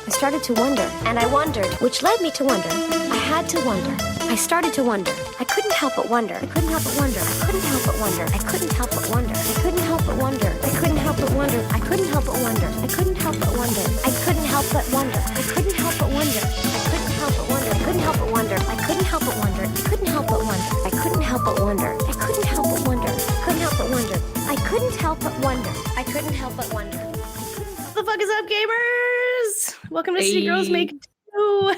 I started to wonder, and I wondered, which led me to wonder. I had to wonder. I started to wonder. I couldn't help but wonder. I couldn't help but wonder. I couldn't help but wonder. I couldn't help but wonder. I couldn't help but wonder. I couldn't help but wonder. I couldn't help but wonder. I couldn't help but wonder. I couldn't help but wonder. I couldn't help but wonder. I couldn't help but wonder. I couldn't help but wonder. I couldn't help but wonder. I couldn't help but wonder. I couldn't help but wonder. I couldn't help but wonder. I couldn't help but wonder. I couldn't help but wonder. I couldn't help but wonder. What the fuck is up, gamers? Welcome to City Girls Make Two,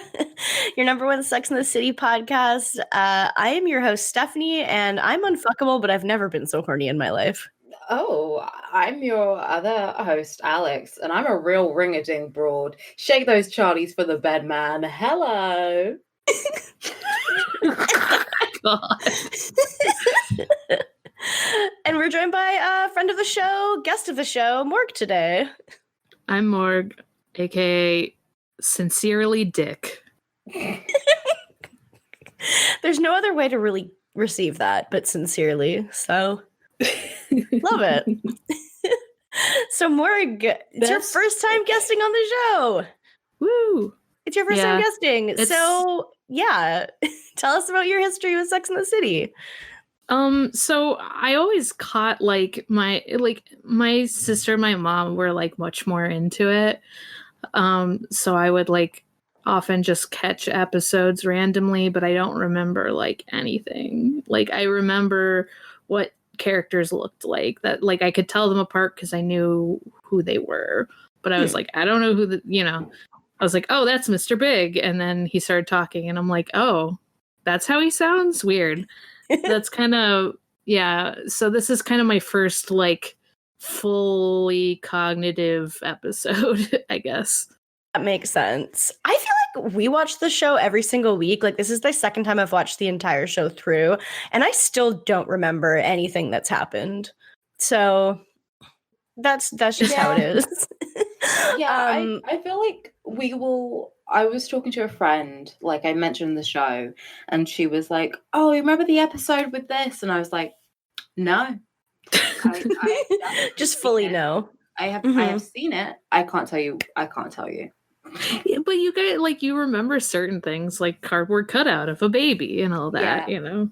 your number one Sex in the City podcast. I am your host, Stephanie, and I'm unfuckable, but I've never been so horny in my life. Oh, I'm your other host, Alex, and I'm a real ring-a-ding broad. Shake those charlies for the bed, man. Hello. God. And we're joined by a friend of the show, guest of the show, Morg today. I'm Morg, aka Sincerely Dick. There's no other way to really receive that but sincerely, so love it. So Morg, it's your first time guesting on the show. Woo! It's your first time guesting. So yeah, tell us about your history with Sex in the City. So I always caught my sister and my mom were like much more into it. So I would like often just catch episodes randomly, but I don't remember like anything. Like I remember what characters looked like, that like I could tell them apart because I knew who they were. But I was like, I don't know who I was like, oh, that's Mr. Big. And then he started talking and I'm like, oh, that's how he sounds? Weird. That's kind of, yeah. So this is kind of my first like fully cognitive episode, I guess. That makes sense. I feel like we watch the show every single week. Like this is the second time I've watched the entire show through, and I still don't remember anything that's happened. So that's just how it is. Yeah, I feel like I was talking to a friend, like I mentioned the show, and she was like, oh, remember the episode with this? And I was like, no. I just fully no. I have seen it. I can't tell you. Yeah, but you guys, like, you remember certain things, like cardboard cutout of a baby and all that, you know?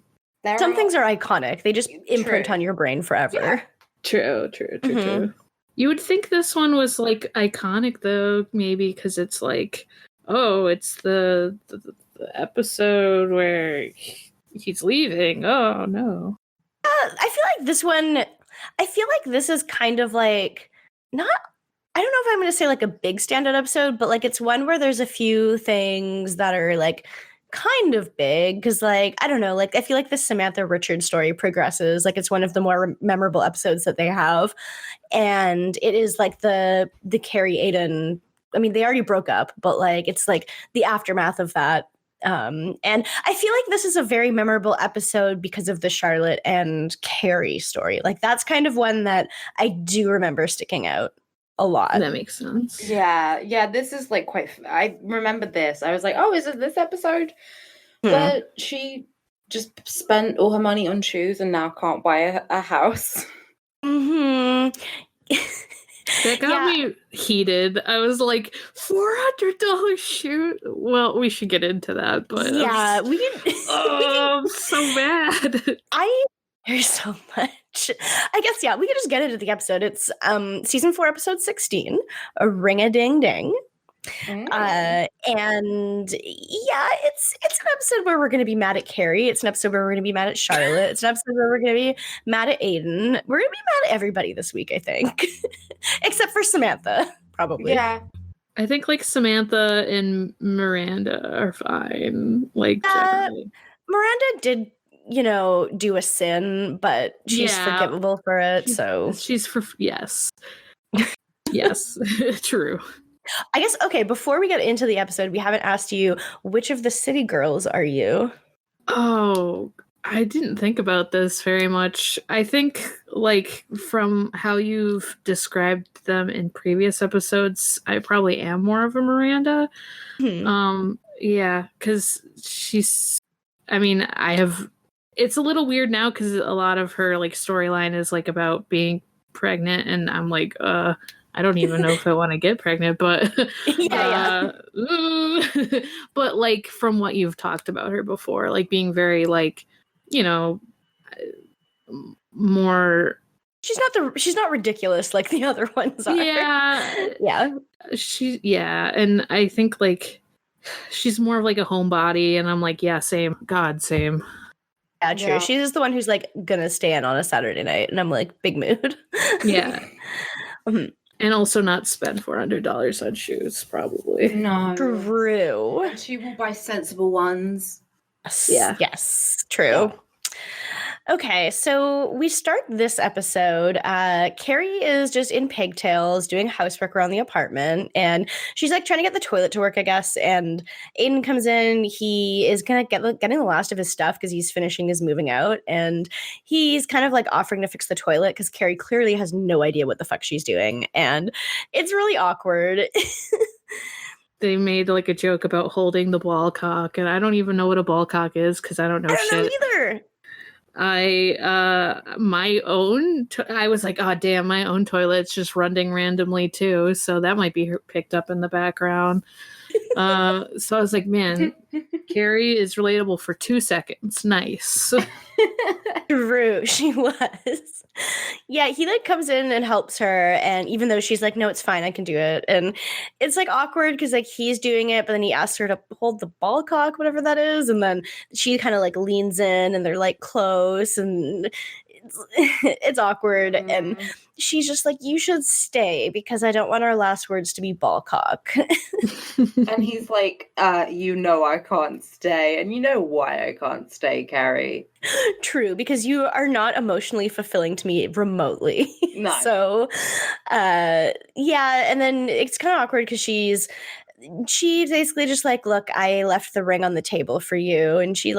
Some things are iconic. They just imprint on your brain forever. Yeah. True. You would think this one was, like, iconic, though, maybe, because it's like, oh, it's the episode where he's leaving. Oh, no. I feel like this is kind of like, not, I don't know if I'm going to say like a big standout episode, but like it's one where there's a few things that are like kind of big because like, I don't know, like I feel like the Samantha Richards story progresses. Like it's one of the more memorable episodes that they have. And it is like the Carrie Aiden, I mean, they already broke up, but like it's like the aftermath of that. And I feel like this is a very memorable episode because of the Charlotte and Carrie story. Like that's kind of one that I do remember sticking out a lot. That makes sense. Yeah. This is like I remember this. I was like, oh, is it this episode? But she just spent all her money on shoes and now can't buy a house. That got me heated. I was like, $400 shoot. Well, we should get into that, but yeah, we can. I'm so mad. There's so much. I guess we can just get into the episode. It's season 4, episode 16, a ring-a-ding-ding. And yeah, it's an episode where we're going to be mad at Carrie. It's an episode where we're going to be mad at Charlotte. It's an episode where we're going to be mad at Aiden. We're going to be mad at everybody this week, I think, except for Samantha, probably. Yeah, I think like Samantha and Miranda are fine. Like generally. Miranda did, do a sin, but she's forgivable for it. So yes, true. I guess, okay, before we get into the episode, we haven't asked you, which of the city girls are you? Oh, I didn't think about this very much. I think, like, from how you've described them in previous episodes, I probably am more of a Miranda. Yeah, because it's a little weird now because a lot of her, like, storyline is, like, about being pregnant, and I'm like, I I don't even know if I want to get pregnant, but but like from what you've talked about her before, like being very like, you know, more. She's not ridiculous like the other ones are. Yeah. And I think like she's more of like a homebody, and I'm like, yeah, same. God, same. Yeah, true. Yeah. She's the one who's like gonna stay in on a Saturday night, and I'm like, big mood. Yeah. And also not spend $400 on shoes, probably. No. True. And she will buy sensible ones. Yeah. Yes, true. Yeah. Okay, so we start this episode. Carrie is just in pigtails doing housework around the apartment, and she's like trying to get the toilet to work, I guess. And Aiden comes in. He is kind of getting the last of his stuff because he's finishing his moving out, and he's kind of like offering to fix the toilet because Carrie clearly has no idea what the fuck she's doing, and it's really awkward. They made like a joke about holding the ball cock, and I don't even know what a ball cock is because I don't know shit. I don't know either. I was like, oh damn, my own toilet's just running randomly too, so that might be picked up in the background. So I was like, man, Carrie is relatable for 2 seconds. Nice. True, she was. Yeah, he like comes in and helps her, and even though she's like, no, it's fine, I can do it, and it's like awkward because like he's doing it, but then he asks her to hold the ball cock, whatever that is, and then she kind of like leans in, and they're like close, and it's awkward, and she's just like, you should stay because I don't want our last words to be ball cock. And he's like, you know I can't stay, and you know why I can't stay, Carrie. True, because you are not emotionally fulfilling to me remotely. No. So, yeah, and then it's kind of awkward because she's basically just like, look, I left the ring on the table for you, and she's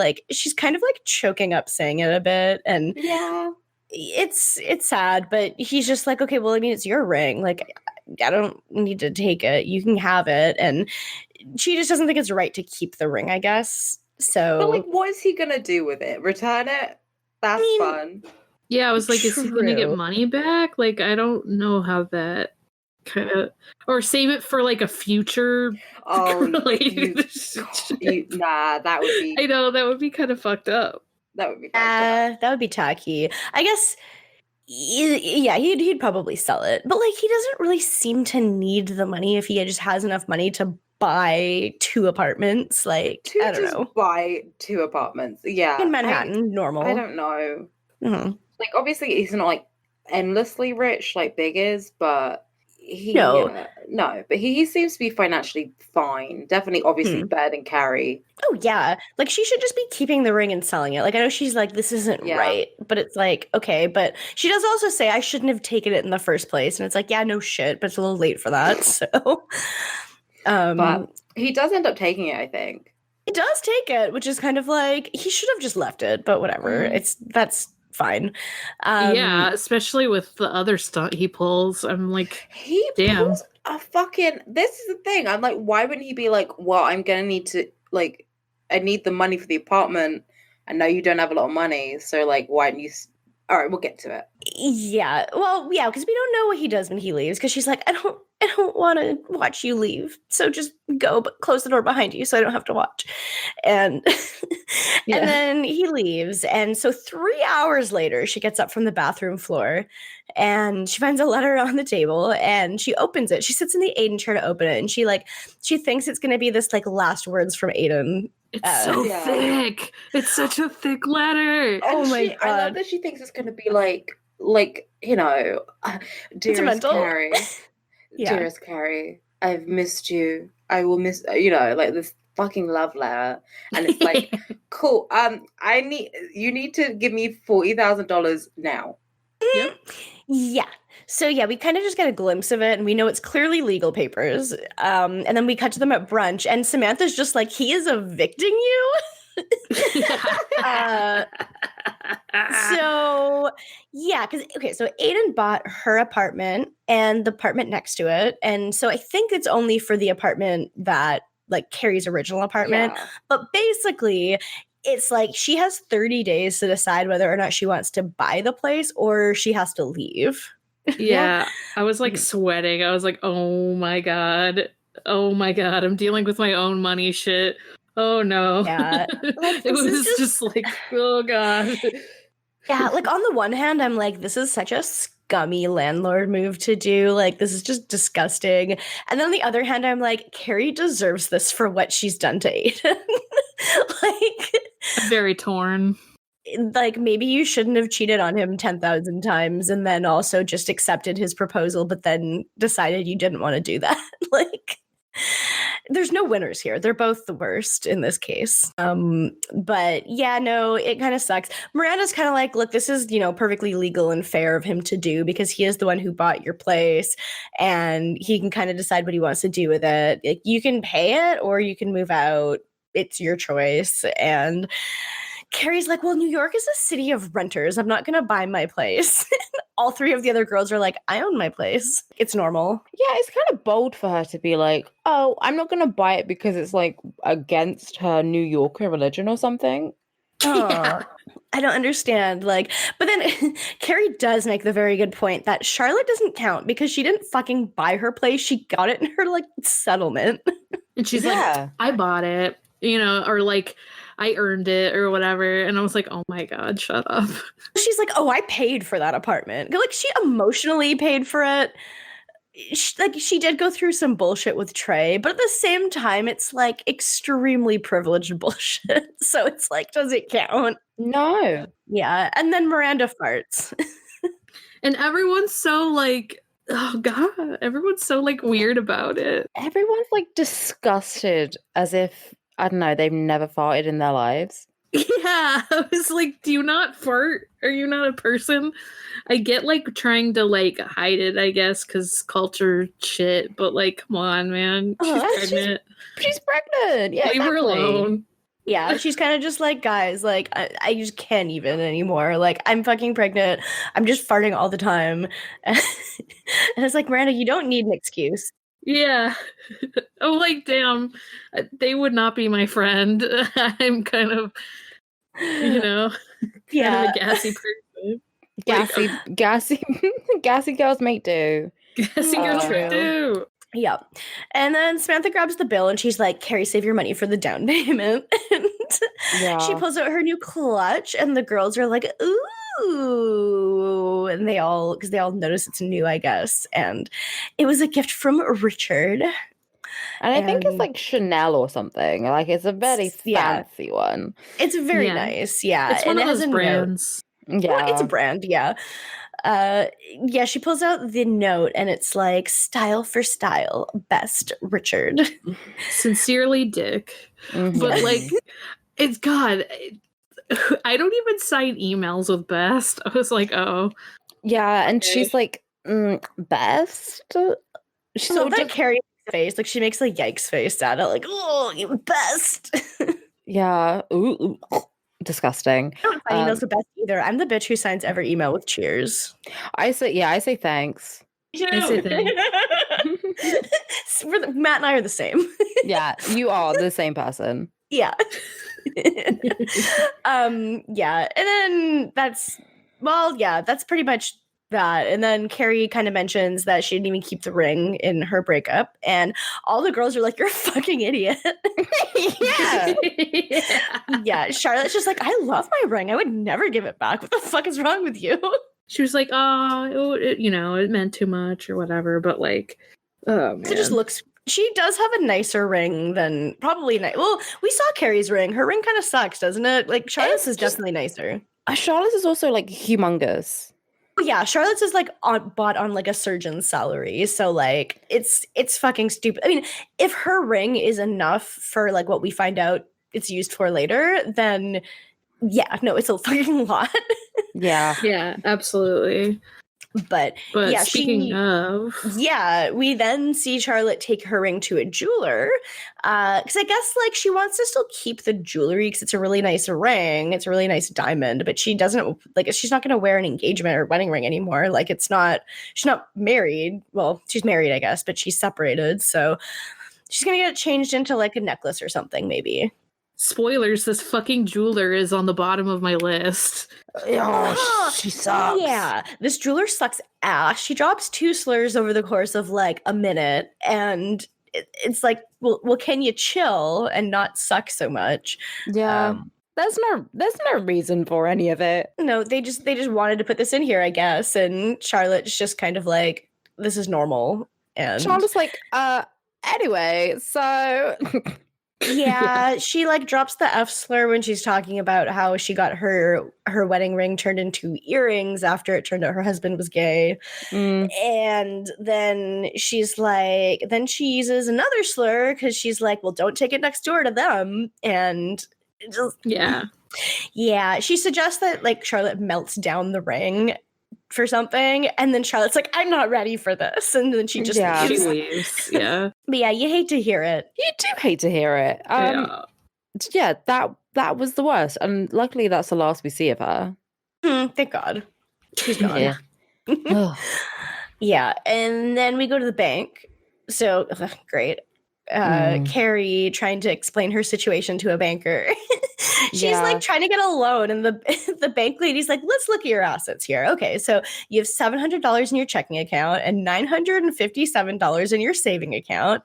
kind of like choking up saying it a bit, and yeah, it's sad, but he's just like, okay, well, I mean, it's your ring, like I don't need to take it, you can have it, and she just doesn't think it's right to keep the ring, I guess. So, but like, what is he gonna do with it? Return it? That's fun. Yeah, I was like, is he gonna get money back? Like, I don't know how that kind of, or save it for like a future. Oh, nah, that would be. I know that would be kind of fucked up. That would be. That would be tacky. I guess. Yeah, he'd probably sell it, but like he doesn't really seem to need the money if he just has enough money to buy 2 apartments. Like I don't know, buy 2 apartments. Yeah, in Manhattan, normal. I don't know. Mm-hmm. Like obviously he's not like endlessly rich like Big is, but but he seems to be financially fine. Definitely, obviously better than Carrie. Oh yeah, like she should just be keeping the ring and selling it. Like I know she's like, this isn't right, but it's like, okay, but she does also say I shouldn't have taken it in the first place, and it's like, yeah, no shit, but it's a little late for that. So, but he does end up taking it, I think. He does take it, which is kind of like he should have just left it, but whatever. That's fine. Yeah, especially with the other stunt he pulls. I'm like, pulls a fucking. This is the thing. I'm like, why wouldn't he be like, well, I'm gonna need to like, I need the money for the apartment. I know you don't have a lot of money, so like, why don't you? All right, we'll get to it. Yeah, well, yeah, because we don't know what he does when he leaves. Because she's like, I don't want to watch you leave, so just go, but close the door behind you so I don't have to watch. And and then he leaves, and so 3 hours later, she gets up from the bathroom floor, and she finds a letter on the table, and she opens it. She sits in the Aiden chair to open it, and she thinks it's going to be this like last words from Aiden. It's so thick. It's such a thick letter. Oh my God. I love that she thinks it's going to be like you know, dearest Carrie. Dearest Carrie, I've missed you. I will miss, you know, like this fucking love letter. And it's like, cool. You need to give me $40,000 now. Yep. Yeah. So yeah, we kind of just get a glimpse of it, and we know it's clearly legal papers. And then we cut to them at brunch, and Samantha's just like, he is evicting you. So yeah, so Aiden bought her apartment and the apartment next to it, and so I think it's only for the apartment that like Carrie's original apartment, but basically it's like she has 30 days to decide whether or not she wants to buy the place or she has to leave. Yeah, I was like sweating. I was like, oh my god, I'm dealing with my own money shit. Oh no. Yeah, like It was just like, oh god. Yeah, like on the one hand, I'm like, this is such a scummy landlord move to do. Like, this is just disgusting. And then on the other hand, I'm like, Carrie deserves this for what she's done to Aiden. Like, I'm very torn. Like, maybe you shouldn't have cheated on him 10,000 times and then also just accepted his proposal, but then decided you didn't want to do that. Like, there's no winners here. They're both the worst in this case. But yeah, no, it kind of sucks. Miranda's kind of like, look, this is, perfectly legal and fair of him to do because he is the one who bought your place and he can kind of decide what he wants to do with it. Like, you can pay it or you can move out. It's your choice. And Carrie's like, well, New York is a city of renters. I'm not going to buy my place. All three of the other girls are like, I own my place. It's normal. Yeah, it's kind of bold for her to be like, oh, I'm not going to buy it because it's like against her New Yorker religion or something. Yeah. I don't understand. Like, but then Carrie does make the very good point that Charlotte doesn't count because she didn't fucking buy her place. She got it in her like settlement. And she's like, I bought it, or like, I earned it or whatever. And I was like, oh my God, shut up. She's like, oh, I paid for that apartment. Like, she emotionally paid for it. She did go through some bullshit with Trey, but at the same time, it's like extremely privileged bullshit. So it's like, does it count? No. Yeah. And then Miranda farts. And everyone's so like, oh God, everyone's so like weird about it. Everyone's like disgusted as if, I don't know, they've never farted in their lives. Yeah, I was like, do you not fart? Are you not a person? I get like trying to like hide it, I guess, because culture shit, but like, come on, man. She's pregnant. She's pregnant. Yeah, leave her alone. Yeah, she's kind of just like, guys, like, I just can't even anymore. Like, I'm fucking pregnant. I'm just farting all the time. And it's like, Miranda, you don't need an excuse. Yeah. Oh, like, damn, they would not be my friend. I'm kind of, kind of a gassy person. Gassy girls make do. Gassy girls make do. Yeah. And then Samantha grabs the bill and she's like, Carrie, save your money for the down payment. And she pulls out her new clutch and the girls are like, ooh. And because they all notice it's new, I guess. And it was a gift from Richard. And I think it's like Chanel or something. Like, it's a very fancy one. It's very nice. Yeah. It's one of those brands. Yeah. Well, it's a brand. Yeah. She pulls out the note and it's like, style for style, best Richard. Sincerely, Dick. Mm-hmm. But like, it's God. I don't even sign emails with best. I was like, oh. Yeah, and she's like, best? She's so that Carrie face, like she makes a yikes face at it, like, oh, you best. Yeah. Ooh. Disgusting. I don't sign emails with best either. I'm the bitch who signs every email with cheers. I say thanks. I say thanks. Matt and I are the same. Yeah, you are the same person. Yeah. And then that's pretty much that. And then Carrie kind of mentions that she didn't even keep the ring in her breakup, and all the girls are like, you're a fucking idiot. Yeah. Yeah, Charlotte's just like, I love my ring, I would never give it back. What the fuck is wrong with you? She was like, oh, it meant too much or whatever, but like, oh man. It just looks, she does have a nicer ring than probably well, we saw Carrie's ring. Her ring kind of sucks, doesn't it? Like, Charlotte's is definitely nicer. Charlotte's is also like humongous. Yeah, Charlotte's is like bought on like a surgeon's salary, so like it's fucking stupid. I mean, if her ring is enough for like what we find out it's used for later, then yeah, no, it's a fucking lot. Yeah, absolutely. But yeah, speaking of, we then see Charlotte take her ring to a jeweler, because I guess like she wants to still keep the jewelry because it's a really nice ring, it's a really nice diamond, but she doesn't like, she's not going to wear an engagement or wedding ring anymore. Like, she's not married. Well, she's married, I guess, but she's separated, so she's going to get it changed into like a necklace or something, maybe. spoilers, this fucking jeweler is on the bottom of my list. Oh, she sucks. Yeah, this jeweler sucks ass. She drops 2 slurs over the course of like a minute, and it's like, well, can you chill and not suck so much? Yeah. There's no reason for any of it. No, they just wanted to put this in here, I guess. And Charlotte's just kind of like, this is normal. And Charlotte's like, anyway, so yeah, she like drops the F slur when she's talking about how she got her wedding ring turned into earrings after it turned out her husband was gay. And then she's like, then she uses another slur because she's like, well, don't take it next door to them. And just, yeah, she suggests that like Charlotte melts down the ring for something, and then Charlotte's like, I'm not ready for this, and then she just leaves. She leaves. Yeah. But yeah, you hate to hear it. You do hate to hear it. Yeah, that was the worst, and luckily that's the last we see of her. Thank God. She's gone. Yeah. Yeah, and then we go to the bank. So great. Carrie trying to explain her situation to a banker. She's like trying to get a loan, and the bank lady's like, let's look at your assets here. Okay, so you have $700 in your checking account and $957 in your saving account.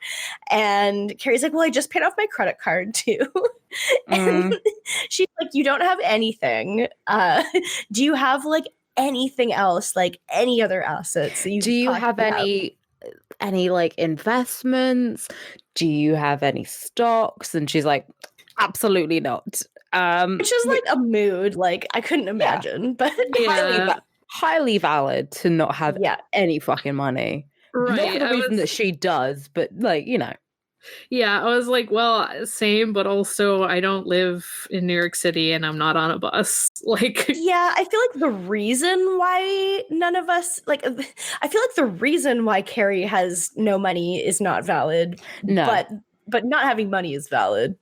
And Carrie's like, well, I just paid off my credit card too. And she's like, you don't have anything. Do you have like anything else, like any other assets that you do you have any like investments? Do you have any stocks? And she's like, absolutely not. Which is like a mood, like I couldn't imagine, but highly valid to not have any fucking money. Right. Not for the reason that she does, but like, you know. Yeah, I was like, well, same, but also I don't live in New York City and I'm not on a bus. Like, yeah, I feel like the reason why none of us, like, I feel like the reason why Carrie has no money is not valid. No. But not having money is valid.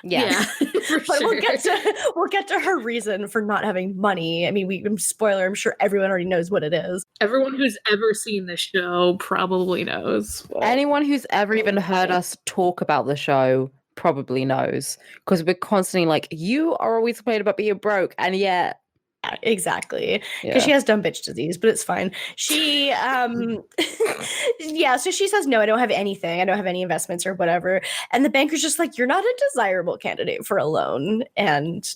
Yeah. But we'll get to her reason for not having money. I mean, spoiler, I'm sure everyone already knows what it is. Everyone who's ever seen the show probably knows. Anyone who's ever even heard us talk about the show probably knows, because we're constantly like, you are always complaining about being broke, and yet exactly, because she has dumb bitch disease, but it's fine. She so she says, no, I don't have anything, I don't have any investments or whatever, and the banker's just like, you're not a desirable candidate for a loan. And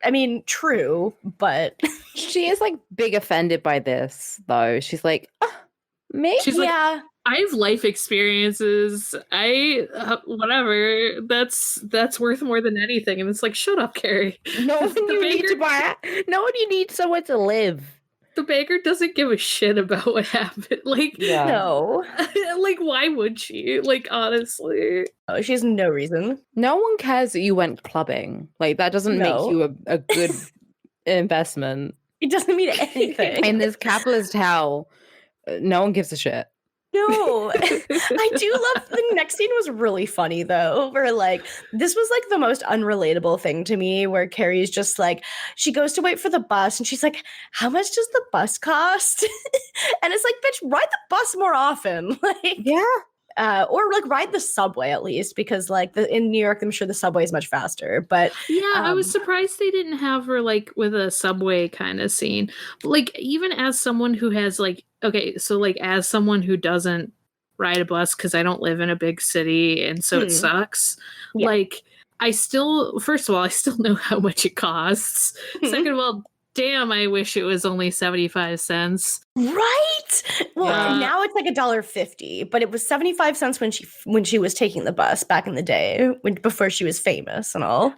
I mean, true, but she is like big offended by this though. She's like, me? She's like, I have life experiences. Whatever. That's worth more than anything. And it's like, shut up, Carrie. No one you need somewhere to live. The banker doesn't give a shit about what happened. Like, no. Like, why would she? Like, honestly. Oh, she has no reason. No one cares that you went clubbing. Like, that doesn't make you a good investment. It doesn't mean anything. In this capitalist hell, no one gives a shit. No, I do love the next scene was really funny though, where like this was like the most unrelatable thing to me, where Carrie's just like, she goes to wait for the bus and she's like, how much does the bus cost? And it's like, bitch, ride the bus more often. Like, or like ride the subway at least, because like in New York, I'm sure the subway is much faster. But I was surprised they didn't have her like with a subway kind of scene. But like, even as someone who has like, okay, so like as someone who doesn't ride a bus because I don't live in a big city and so it sucks. Yeah. Like, first of all, I still know how much it costs. Second of all, damn, I wish it was only 75 cents. Right? Well, now it's like $1.50, but it was 75 cents when she was taking the bus back in the day, before she was famous and all.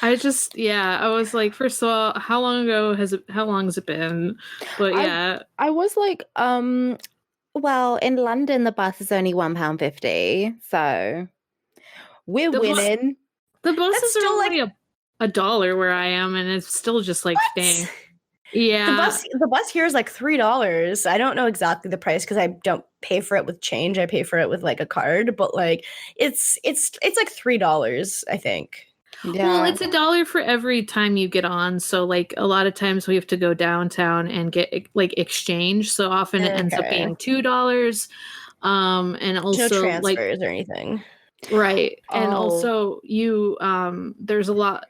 I was like, first of all, how long has it been? But I was like, well, in London the bus is only £1.50, so we're winning. The buses are only like $1 where I am, and it's still just like, dang. Yeah. The bus here is like $3. I don't know exactly the price because I don't pay for it with change. I pay for it with like a card, but like it's like $3, I think. Yeah. Well, it's $1 for every time you get on. So like a lot of times we have to go downtown and get like exchange. So often it ends up being $2. And also no transfers like or anything. Right. And Oh. also there's not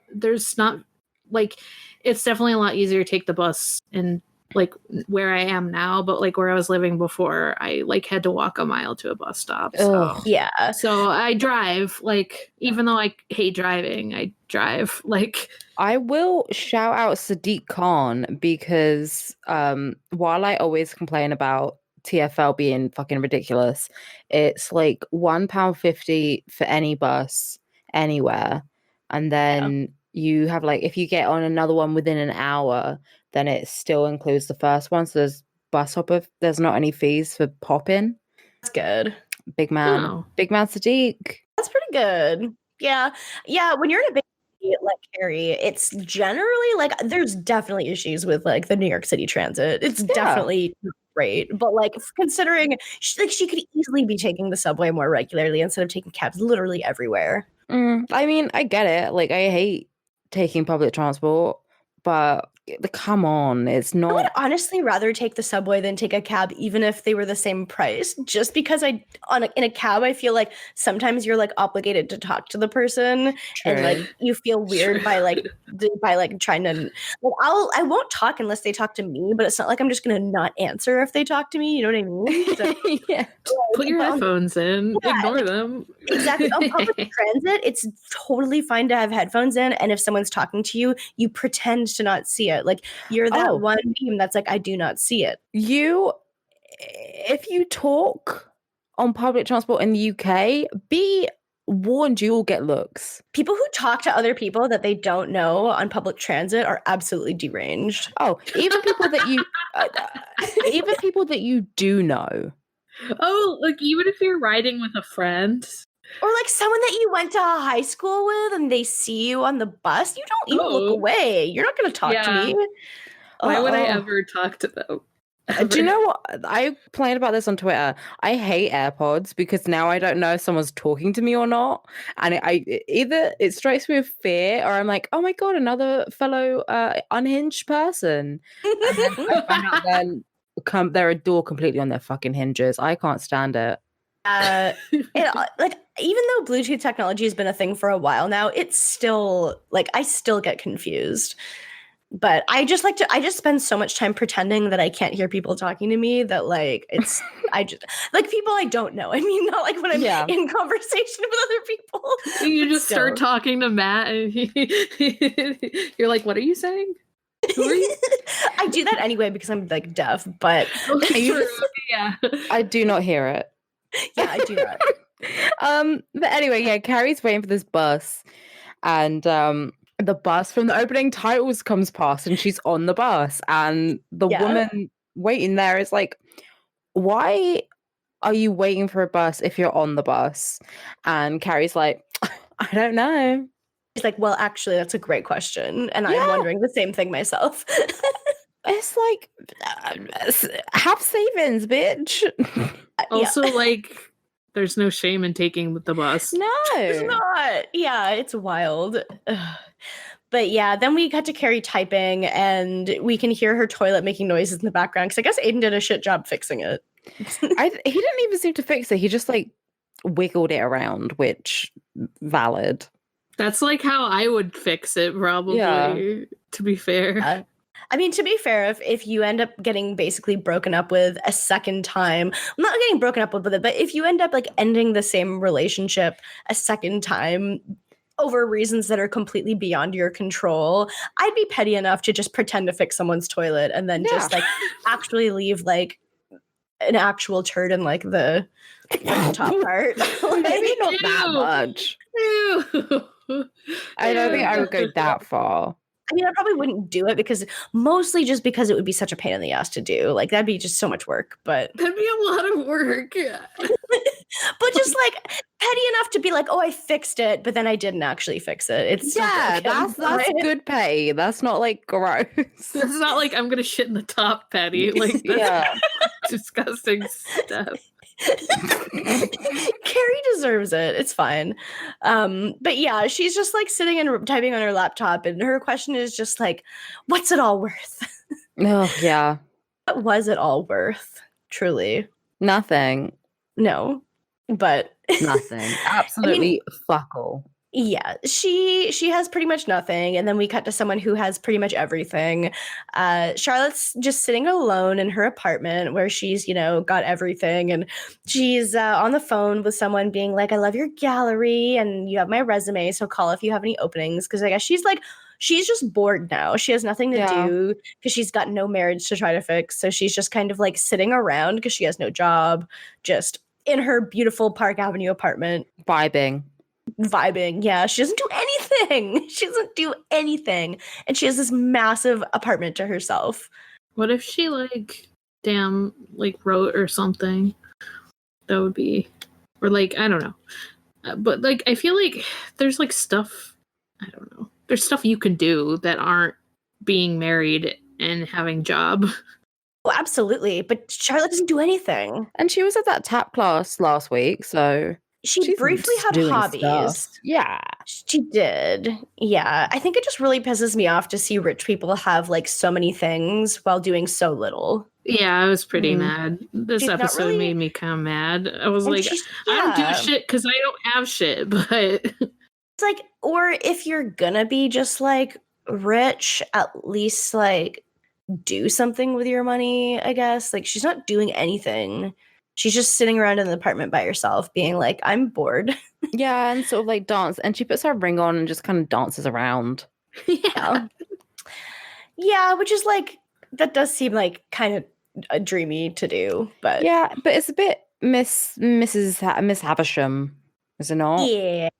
like it's definitely a lot easier to take the bus in like where I am now, but like where I was living before, I like had to walk a mile to a bus stop. So Yeah. So I drive, like, even though I hate driving, I drive. Like, I will shout out Sadiq Khan because while I always complain about TfL being fucking ridiculous, it's like £1.50 for any bus anywhere. And then you have like, if you get on another one within an hour, then it still includes the first one. So there's bus hopper, there's not any fees for popping. That's good. Big man. Oh. Big man Sadiq. That's pretty good. Yeah. Yeah. When you're in a big city like Carrie, it's generally like there's definitely issues with like the New York City transit. It's definitely not great. But like considering she could easily be taking the subway more regularly instead of taking cabs literally everywhere. I mean, I get it. Like, I hate taking public transport, but come on, it's I not. would honestly rather take the subway than take a cab, even if they were the same price. Just because in a cab, I feel like sometimes you're like obligated to talk to the person, and like you feel weird by like trying to. Like, I won't talk unless they talk to me, but it's not like I'm just gonna not answer if they talk to me. You know what I mean? So, Yeah. Put your headphones in. Ignore them. Exactly. On public transit, it's totally fine to have headphones in, and if someone's talking to you, you pretend to not see it. Like you're that one meme that's like, I do not see it. If you talk on public transport in the UK, be warned, you will get looks. People who talk to other people that they don't know on public transit are absolutely deranged. Oh, even people that you do know. Oh, like even if you're riding with a friend. Or like someone that you went to high school with and they see you on the bus, you don't even look away. You're not going to talk to me. Why would I ever talk to them? Do you know what? I complained about this on Twitter. I hate AirPods because now I don't know if someone's talking to me or not. And either it strikes me with fear or I'm like, oh my God, another fellow unhinged person. And then I find out they're a door completely on their fucking hinges. I can't stand it. Like even though Bluetooth technology has been a thing for a while now, it's still like I still get confused. But I just spend so much time pretending that I can't hear people talking to me that like it's I just like people I don't know. I mean, not like when I'm in conversation with other people. You just start talking to Matt and you're like, what are you saying? Who are you? I do that anyway because I'm like deaf, but I do not hear it. Yeah, I do not. But anyway, Carrie's waiting for this bus, and the bus from the opening titles comes past, and she's on the bus, and the woman waiting there is like, "Why are you waiting for a bus if you're on the bus?" And Carrie's like, "I don't know." She's like, "Well, actually, that's a great question, and I'm wondering the same thing myself." It's like, have savings, bitch. Also, like, there's no shame in taking the bus. No, it's not. Yeah, it's wild. Ugh. But yeah, then we got to Carrie typing, and we can hear her toilet making noises in the background because I guess Aiden did a shit job fixing it. He didn't even seem to fix it. He just like wiggled it around, which valid. That's like how I would fix it, probably. To be fair. I mean, to be fair, if you end up getting basically broken up with a second time, I'm not getting broken up with it, but if you end up like ending the same relationship a second time over reasons that are completely beyond your control, I'd be petty enough to just pretend to fix someone's toilet and then just like actually leave like an actual turd in like the top part. Maybe not that much. I don't think I would go that far. I mean, I probably wouldn't do it mostly just because it would be such a pain in the ass to do. Like, that'd be just so much work, but... That'd be a lot of work. But just, like, petty enough to be like, oh, I fixed it, but then I didn't actually fix it. It's that's good pay. That's not, like, gross. It's not like I'm gonna shit in the top, Patty. Like, that's disgusting stuff. Carrie deserves it. It's fine. But yeah, she's just like sitting and typing on her laptop, and her question is just like, what's it all worth? Oh, yeah. What was it all worth? Truly. Nothing. No. but Nothing. Absolutely fuck all. Yeah, she has pretty much nothing, and then we cut to someone who has pretty much everything. Charlotte's just sitting alone in her apartment where she's, got everything, and she's on the phone with someone being like, "I love your gallery, and you have my resume, so call if you have any openings." Because I guess she's just bored now. She has nothing to do because she's got no marriage to try to fix, so she's just kind of like sitting around because she has no job, just in her beautiful Park Avenue apartment, vibing. Yeah, she doesn't do anything. And she has this massive apartment to herself. What if she wrote or something? That would be, or I don't know. But I feel like there's stuff, I don't know. There's stuff you can do that aren't being married and having job. Oh, absolutely. But Charlotte doesn't do anything. And she was at that tap class last week, so she briefly had hobbies. Stuff. Yeah. She did. Yeah. I think it just really pisses me off to see rich people have so many things while doing so little. Yeah, I was pretty mad. This episode made me kind of mad. I was I don't do shit because I don't have shit, but it's or if you're gonna be just rich, at least do something with your money, I guess. She's not doing anything. She's just sitting around in the apartment by herself being I'm bored. Yeah, and sort of dance. And she puts her ring on and just kind of dances around. Yeah. Yeah, which is that does seem kind of dreamy to do. But yeah, but it's a bit Miss Havisham, is it not? Yeah.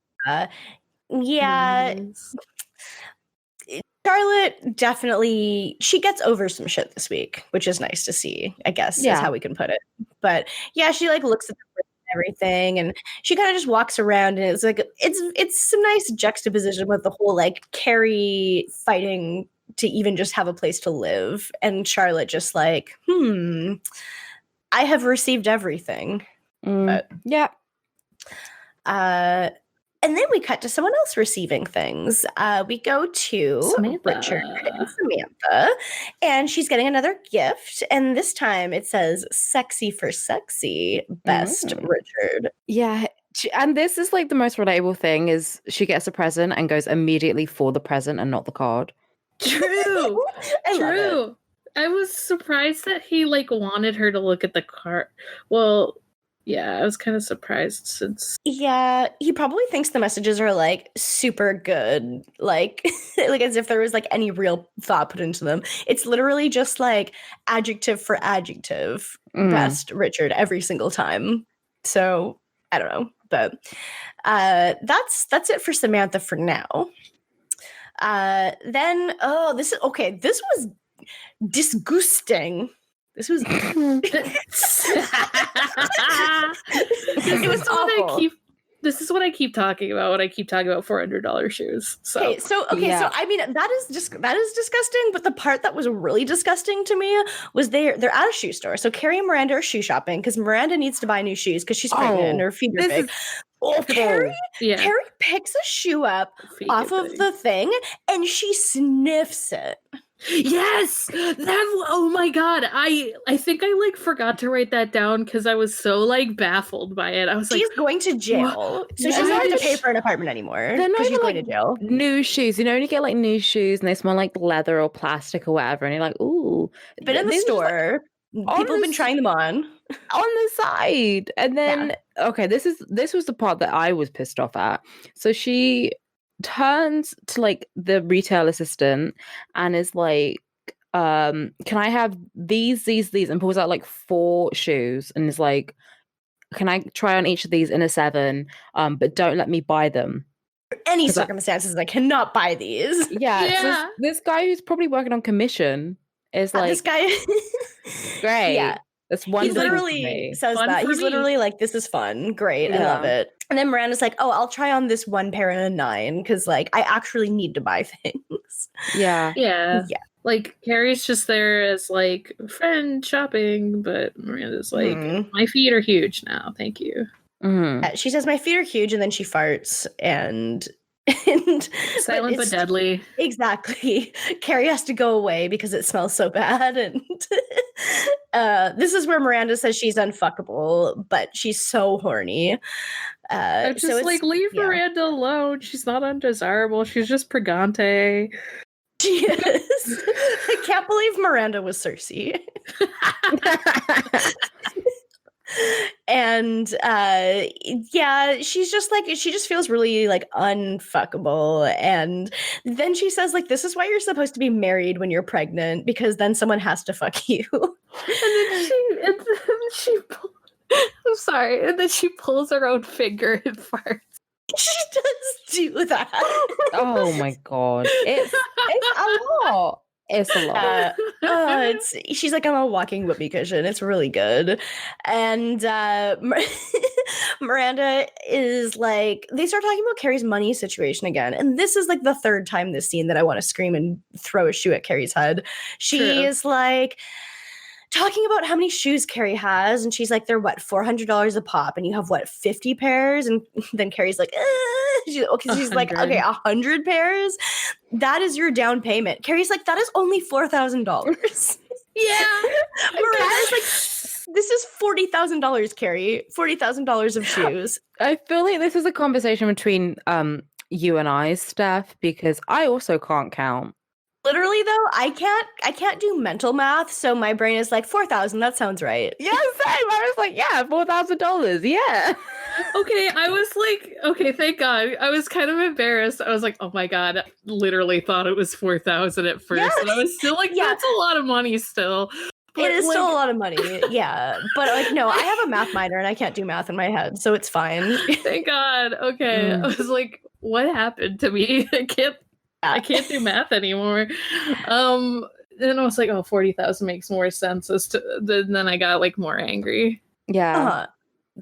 Yeah. Nice. Charlotte definitely, she gets over some shit this week, which is nice to see, I guess, is how we can put it. But yeah, she looks at the everything, and she kind of just walks around, and it's it's some nice juxtaposition with the whole Carrie fighting to even just have a place to live, and Charlotte just I have received everything. But, yeah. And then we cut to someone else receiving things. We go to Samantha. Richard and Samantha, and she's getting another gift. And this time it says "sexy for sexy, best Richard." Yeah, and this is the most relatable thing is she gets a present and goes immediately for the present and not the card. True. True. I was surprised that he like wanted her to look at the card. Well, yeah, I was kind of surprised since. Yeah, he probably thinks the messages are like super good, like like as if there was like any real thought put into them. It's literally just like adjective for adjective, best Richard every single time. So I don't know, but that's it for Samantha for now. Then this was disgusting. This was it was awful. This is what I keep talking about when I keep talking about $400 shoes. So so I mean that is disgusting, but the part that was really disgusting to me was they're at a shoe store. So Carrie and Miranda are shoe shopping because Miranda needs to buy new shoes because she's pregnant and her feet are big. Carrie picks a shoe up off of the thing and she sniffs it. Yes, oh my god, I think I like forgot to write that down because I was so like baffled by it. I was she's going to jail, so she doesn't have to pay for an apartment anymore because she's going to jail. New shoes, you you get like new shoes and they smell like leather or plastic or whatever, and you're like, ooh. But in the store, people have been trying them on the side, and then this was the part that I was pissed off at. So she turns to like the retail assistant and is like, can I have these and pulls out like 4 shoes and is like, can I try on each of these in a 7, but don't let me buy them any circumstances. I cannot buy these. So this guy who's probably working on commission is like, this guy great. That's one. He literally says that. He's literally like, this is fun. Great. I love it. And then Miranda's like, oh, I'll try on this one pair and a 9 because like I actually need to buy things. Yeah. Like Carrie's just there as like friend shopping, but Miranda's like, my feet are huge now. Thank you. She says my feet are huge, and then she farts, and Silent but deadly. Exactly. Carrie has to go away because it smells so bad. And this is where Miranda says she's unfuckable, but she's so horny. I'm just leave Miranda alone. She's not undesirable. She's just pregante. She is. I can't believe Miranda was Cersei. And she's just she just feels really unfuckable. And then she says this is why you're supposed to be married when you're pregnant, because then someone has to fuck you. And then she I'm sorry, and then she pulls her own finger and farts. She does do that. Oh my god, it's a lot. It's a lot. She's like, I'm a walking whoopee cushion. It's really good. And Miranda is they start talking about Carrie's money situation again. And this is the third time this scene that I want to scream and throw a shoe at Carrie's head. She is talking about how many shoes Carrie has, and she's like, they're what, $400 a pop, and you have what, 50 pairs? And then Carrie's like, she's like, okay, 100 pairs? That is your down payment. Carrie's like, that is only $4,000. Yeah. Miranda's this is $40,000, Carrie. $40,000 of shoes. I feel like this is a conversation between you and I, Steph, because I also can't count. Literally though, I can't do mental math, so my brain is like 4,000. That sounds right. Yeah, same. I was like, yeah, $4,000. Yeah. Okay, I was like, okay, thank God. I was kind of embarrassed. I was like, oh my God, I literally thought it was 4,000 at first, Yes. and I was still like, that's a lot of money still. But it is still a lot of money, yeah. But no, I have a math minor and I can't do math in my head, so it's fine. Thank God. Okay, I was like, what happened to me? I can't do math anymore. Then I was like, oh, 40,000 makes more sense. Then I got more angry. Yeah.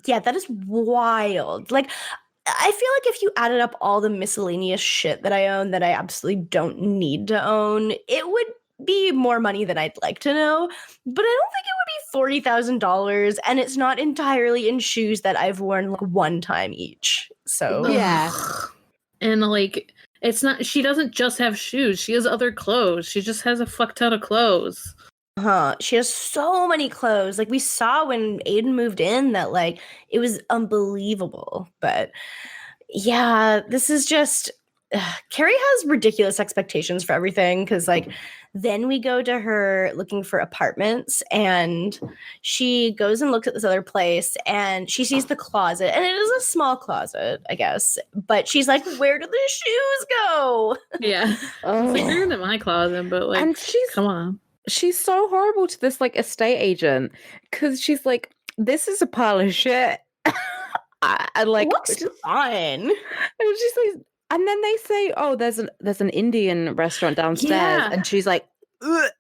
Yeah, that is wild. I feel like if you added up all the miscellaneous shit that I own that I absolutely don't need to own, it would be more money than I'd like to know. But I don't think it would be $40,000, and it's not entirely in shoes that I've worn one time each. So yeah. And it's not, she doesn't just have shoes. She has other clothes. She just has a fuck ton of clothes. She has so many clothes. We saw when Aiden moved in that it was unbelievable. But yeah, this is just Carrie has ridiculous expectations for everything, because then we go to her looking for apartments, and she goes and looks at this other place, and she sees the closet, and it is a small closet, I guess, but she's like, where do the shoes go? Yeah. They're in my closet, but and come on. She's so horrible to this estate agent, because she's like, this is a pile of shit. I looks fine. And she's like, and then they say, oh, there's an Indian restaurant downstairs. Yeah. And she's like, because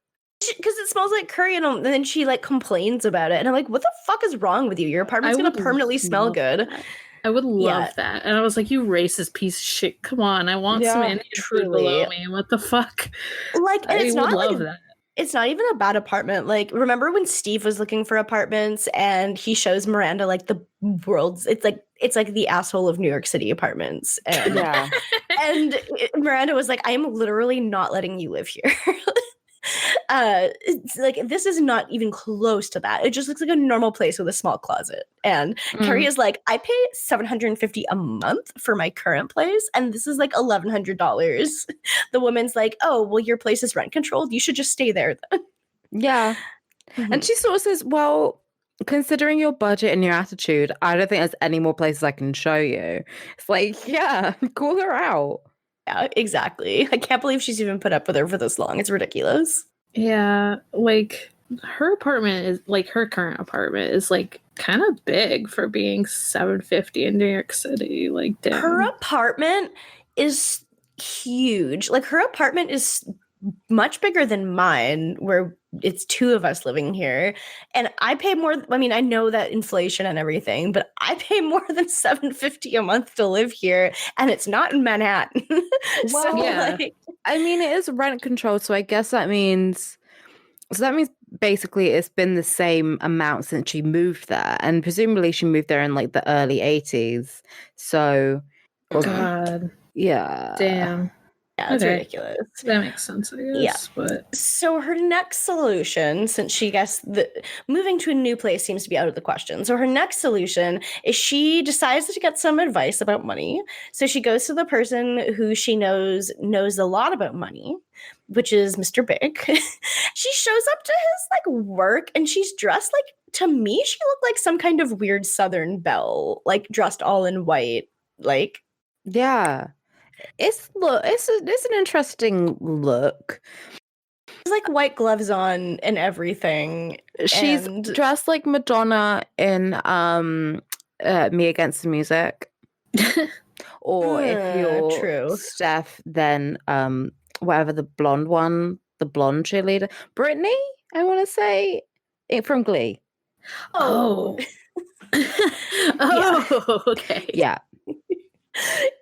it smells like curry, and then she complains about it. And I'm like, what the fuck is wrong with you? Your apartment's going to permanently smell good. I would love that. And I was like, you racist piece of shit. Come on. I want some Indian food below me. What the fuck? And it's not love that. It's not even a bad apartment. Remember when Steve was looking for apartments and he shows Miranda the world's, it's like the asshole of New York City apartments. And, yeah. And Miranda was like, I am literally not letting you live here. This is not even close to that. It just looks like a normal place with a small closet. And Carrie is like, I pay $750 a month for my current place, and this is $1,100. The woman's like, oh, well, your place is rent controlled. You should just stay there then. Yeah. Mm-hmm. And she sort of says, well, considering your budget and your attitude, I don't think there's any more places I can show you. It's yeah, call her out. Yeah, exactly. I can't believe she's even put up with her for this long. It's ridiculous. Yeah, her apartment is her current apartment is kind of big for being $750 in New York City. Damn. Her apartment is huge. Her apartment is much bigger than mine, where it's two of us living here, and I pay more. I mean, I know that inflation and everything, but I pay more than $750 a month to live here, and it's not in Manhattan. Well, yeah. I mean, it is rent controlled, so I guess that means basically it's been the same amount since she moved there, and presumably she moved there in the early 80s. So God. Yeah. Damn. Yeah, it's ridiculous. That makes sense, I guess. Yeah. But so her next solution, since she guessed that moving to a new place seems to be out of the question. So her next solution is she decides to get some advice about money. So she goes to the person who she knows a lot about money, which is Mr. Big. She shows up to his like work and she's dressed like, to me, she looked like some kind of weird Southern belle, like dressed all in white. Like, yeah. It's an interesting look. There's like white gloves on and everything. She's dressed like Madonna in Me Against the Music. Or if you're Steph, then whatever the blonde cheerleader, Brittany, I want to say, from Glee. Oh. Oh, okay. Yeah.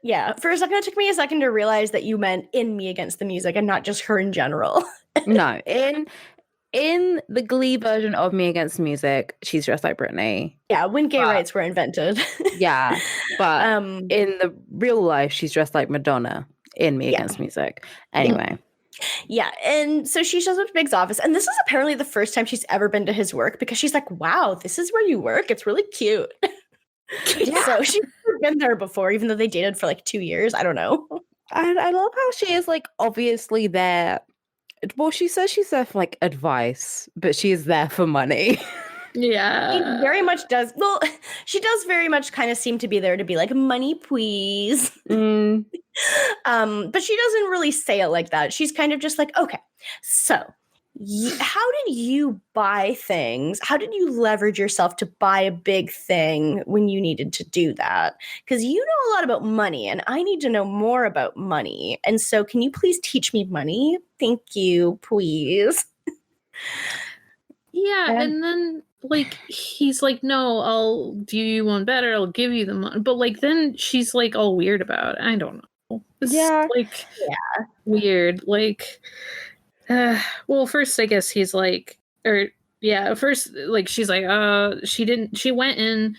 Yeah, for a second, it took me a second to realize that you meant in Me Against the Music and not just her in general. No, in the Glee version of Me Against the Music, she's dressed like Britney. Yeah, when gay rights were invented. Yeah, but in the real life, she's dressed like Madonna in Me Against the Music. Anyway. Yeah, and so she shows up to Big's office, and this is apparently the first time she's ever been to his work because she's like, wow, this is where you work? It's really cute. Yeah. So she's never been there before, even though they dated for like 2 years. I don't know. I love how she is like obviously there. Well, she says she's there for like advice, but she is there for money. Yeah. She very much does. Well, she does very much kind of seem to be there to be like, money, please. Mm. But she doesn't really say it like that. She's kind of just like, okay, so how did you buy things? How did you leverage yourself to buy a big thing when you needed to do that? Because you know a lot about money and I need to know more about money. And so can you please teach me money? Thank you, please. Yeah, and then like he's like, no, I'll do you one better, I'll give you the money. But like then she's like all weird about it. I don't know. It's weird. Like well, first I guess he's like, first like she's like, she went in,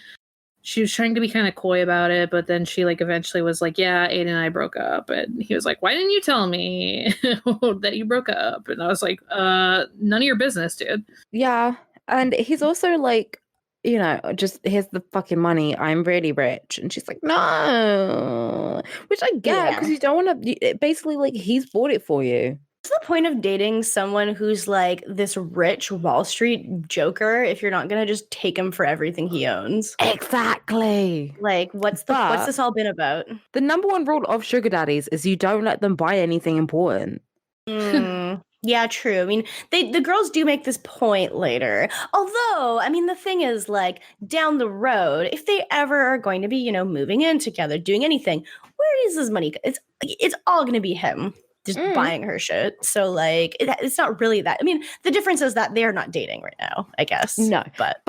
she was trying to be kind of coy about it, but then she like eventually was like, yeah, Aiden and I broke up, and he was like, why didn't you tell me that you broke up? And I was like, none of your business, dude. Yeah, and he's also like, you know, just here's the fucking money, I'm really rich. And she's like, no, which I get because you don't want to, basically like he's bought it for you. What's the point of dating someone who's like this rich Wall Street joker if you're not gonna just take him for everything he owns? Exactly. Like, what's this all been about? The number one rule of sugar daddies is you don't let them buy anything important. Yeah, true. I mean, the girls do make this point later. Although, I mean, the thing is, like, down the road, if they ever are going to be, you know, moving in together, doing anything, where is this money? It's all going to be him just buying her shit. So, like, it's not really that. I mean, the difference is that they're not dating right now, I guess. No, but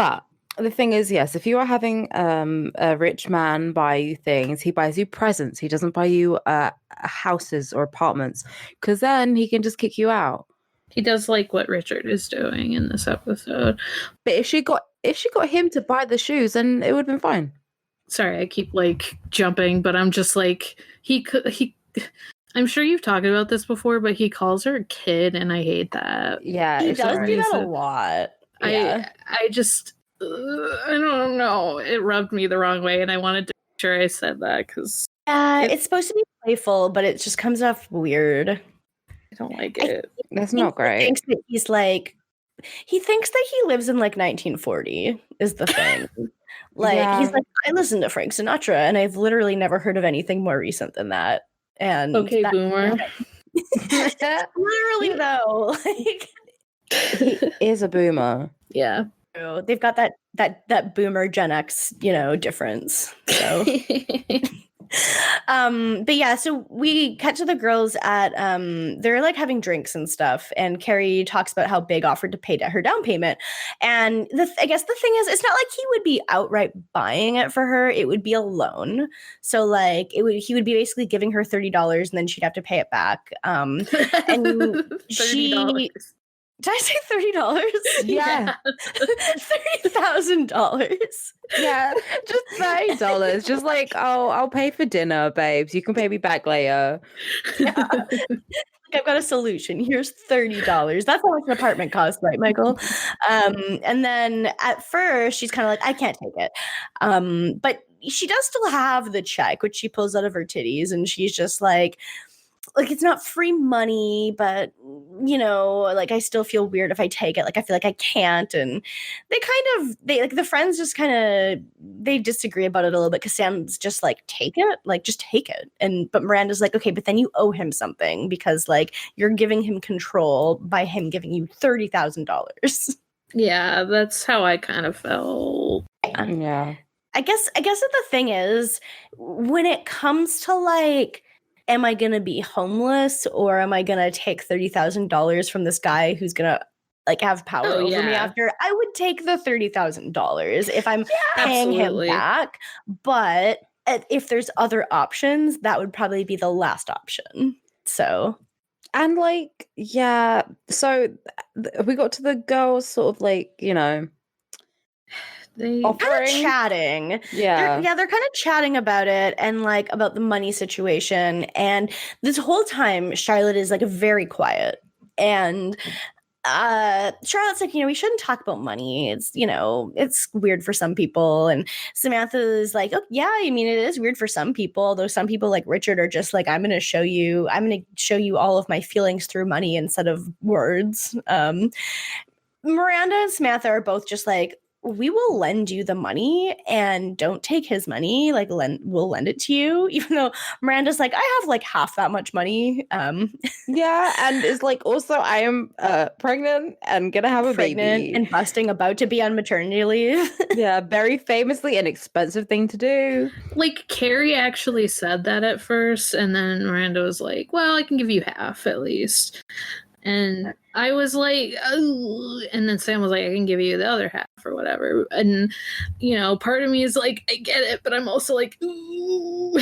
the thing is, yes, if you are having a rich man buy you things, he buys you presents. He doesn't buy you houses or apartments, because then he can just kick you out. He does like what Richard is doing in this episode. But if she got him to buy the shoes, then it would have been fine. Sorry, I keep like jumping, but I'm just like he. I'm sure you've talked about this before, but he calls her a kid, and I hate that. Yeah, he does do that a lot. Yeah. I just. I don't know. It rubbed me the wrong way, and I wanted to make sure I said that because it's supposed to be playful, but it just comes off weird. I don't like it. That's not great. He thinks that he thinks that he lives in like 1940 is the thing. He's like, I listen to Frank Sinatra, and I've literally never heard of anything more recent than that. And okay, boomer. Literally though, like he is a boomer. Yeah. They've got that boomer Gen X, you know, difference. So but yeah, so we cut to the girls at they're like having drinks and stuff, and Carrie talks about how Big offered to pay her down payment. And I guess the thing is, it's not like he would be outright buying it for her, it would be a loan. So like he would be basically giving her $30 and then she'd have to pay it back. And $30. Did I say $30? Yeah. $30,000. Yeah, just $30. Just like, oh, I'll pay for dinner, babes. You can pay me back later. Yeah. I've got a solution. Here's $30. That's how much an apartment costs, right, Michael? And then at first, she's kind of like, I can't take it. But she does still have the check, which she pulls out of her titties, and she's just like, it's not free money, but like I still feel weird if I take it. Like I feel like I can't. And they like the friends just kind of they disagree about it a little bit because Sam's just like, take it, like just take it. But Miranda's like, okay, but then you owe him something because like you're giving him control by him giving you $30,000. Yeah, that's how I kind of felt. Yeah. I guess that the thing is when it comes to like, am I going to be homeless or am I going to take $30,000 from this guy who's going to like have power over me after? I would take the $30,000 if I'm paying him back. But if there's other options, that would probably be the last option. So. And like, yeah. So we got to the girls sort of like, They kind of chatting. Yeah. They're kind of chatting about it and like about the money situation. And this whole time, Charlotte is like very quiet. And Charlotte's like, we shouldn't talk about money. It's, it's weird for some people. And Samantha is like, oh, yeah, I mean, it is weird for some people. Though some people like Richard are just like, I'm going to show you all of my feelings through money instead of words. Miranda and Samantha are both just like, we will lend you the money and don't take his money. Like we'll lend it to you. Even though Miranda's like, I have like half that much money. Yeah. And it's like, also I am pregnant and gonna have a baby. And busting, about to be on maternity leave. Yeah. Very famously an expensive thing to do. Like Carrie actually said that at first. And then Miranda was like, well, I can give you half at least. And I was like, oh, and then Sam was like, I can give you the other half or whatever. And, part of me is like, I get it, but I'm also like, ooh.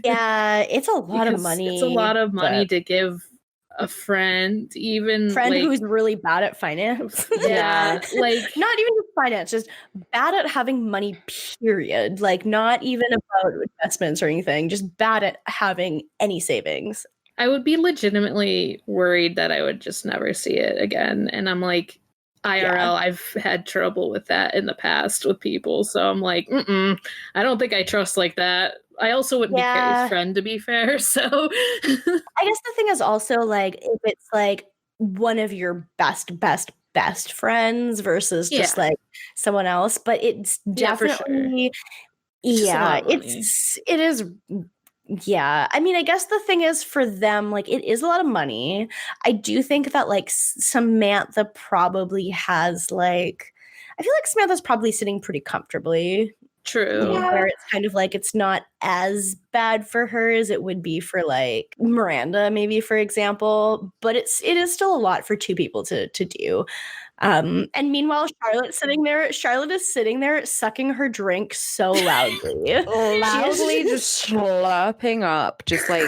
Yeah, it's a lot of money. It's a lot of money to give a friend, who's really bad at finance. Yeah. Like, not even just finance, just bad at having money, period. Like, not even about investments or anything, just bad at having any savings. I would be legitimately worried that I would just never see it again. And I'm like, IRL, I've had trouble with that in the past with people. So I'm like, I don't think I trust like that. I also wouldn't be Carrie's friend, to be fair. So I guess the thing is also like, if it's like one of your best friends versus just like someone else, but it's definitely, it is. Yeah. I mean, I guess the thing is for them, like, it is a lot of money. I do think that, like, Samantha probably has, like, I feel like Samantha's probably sitting pretty comfortably. True. Where it's kind of like, it's not as bad for her as it would be for, like, Miranda, maybe, for example. But it is still a lot for two people to do. And meanwhile, Charlotte is sitting there sucking her drink so loudly. Just slurping up, just like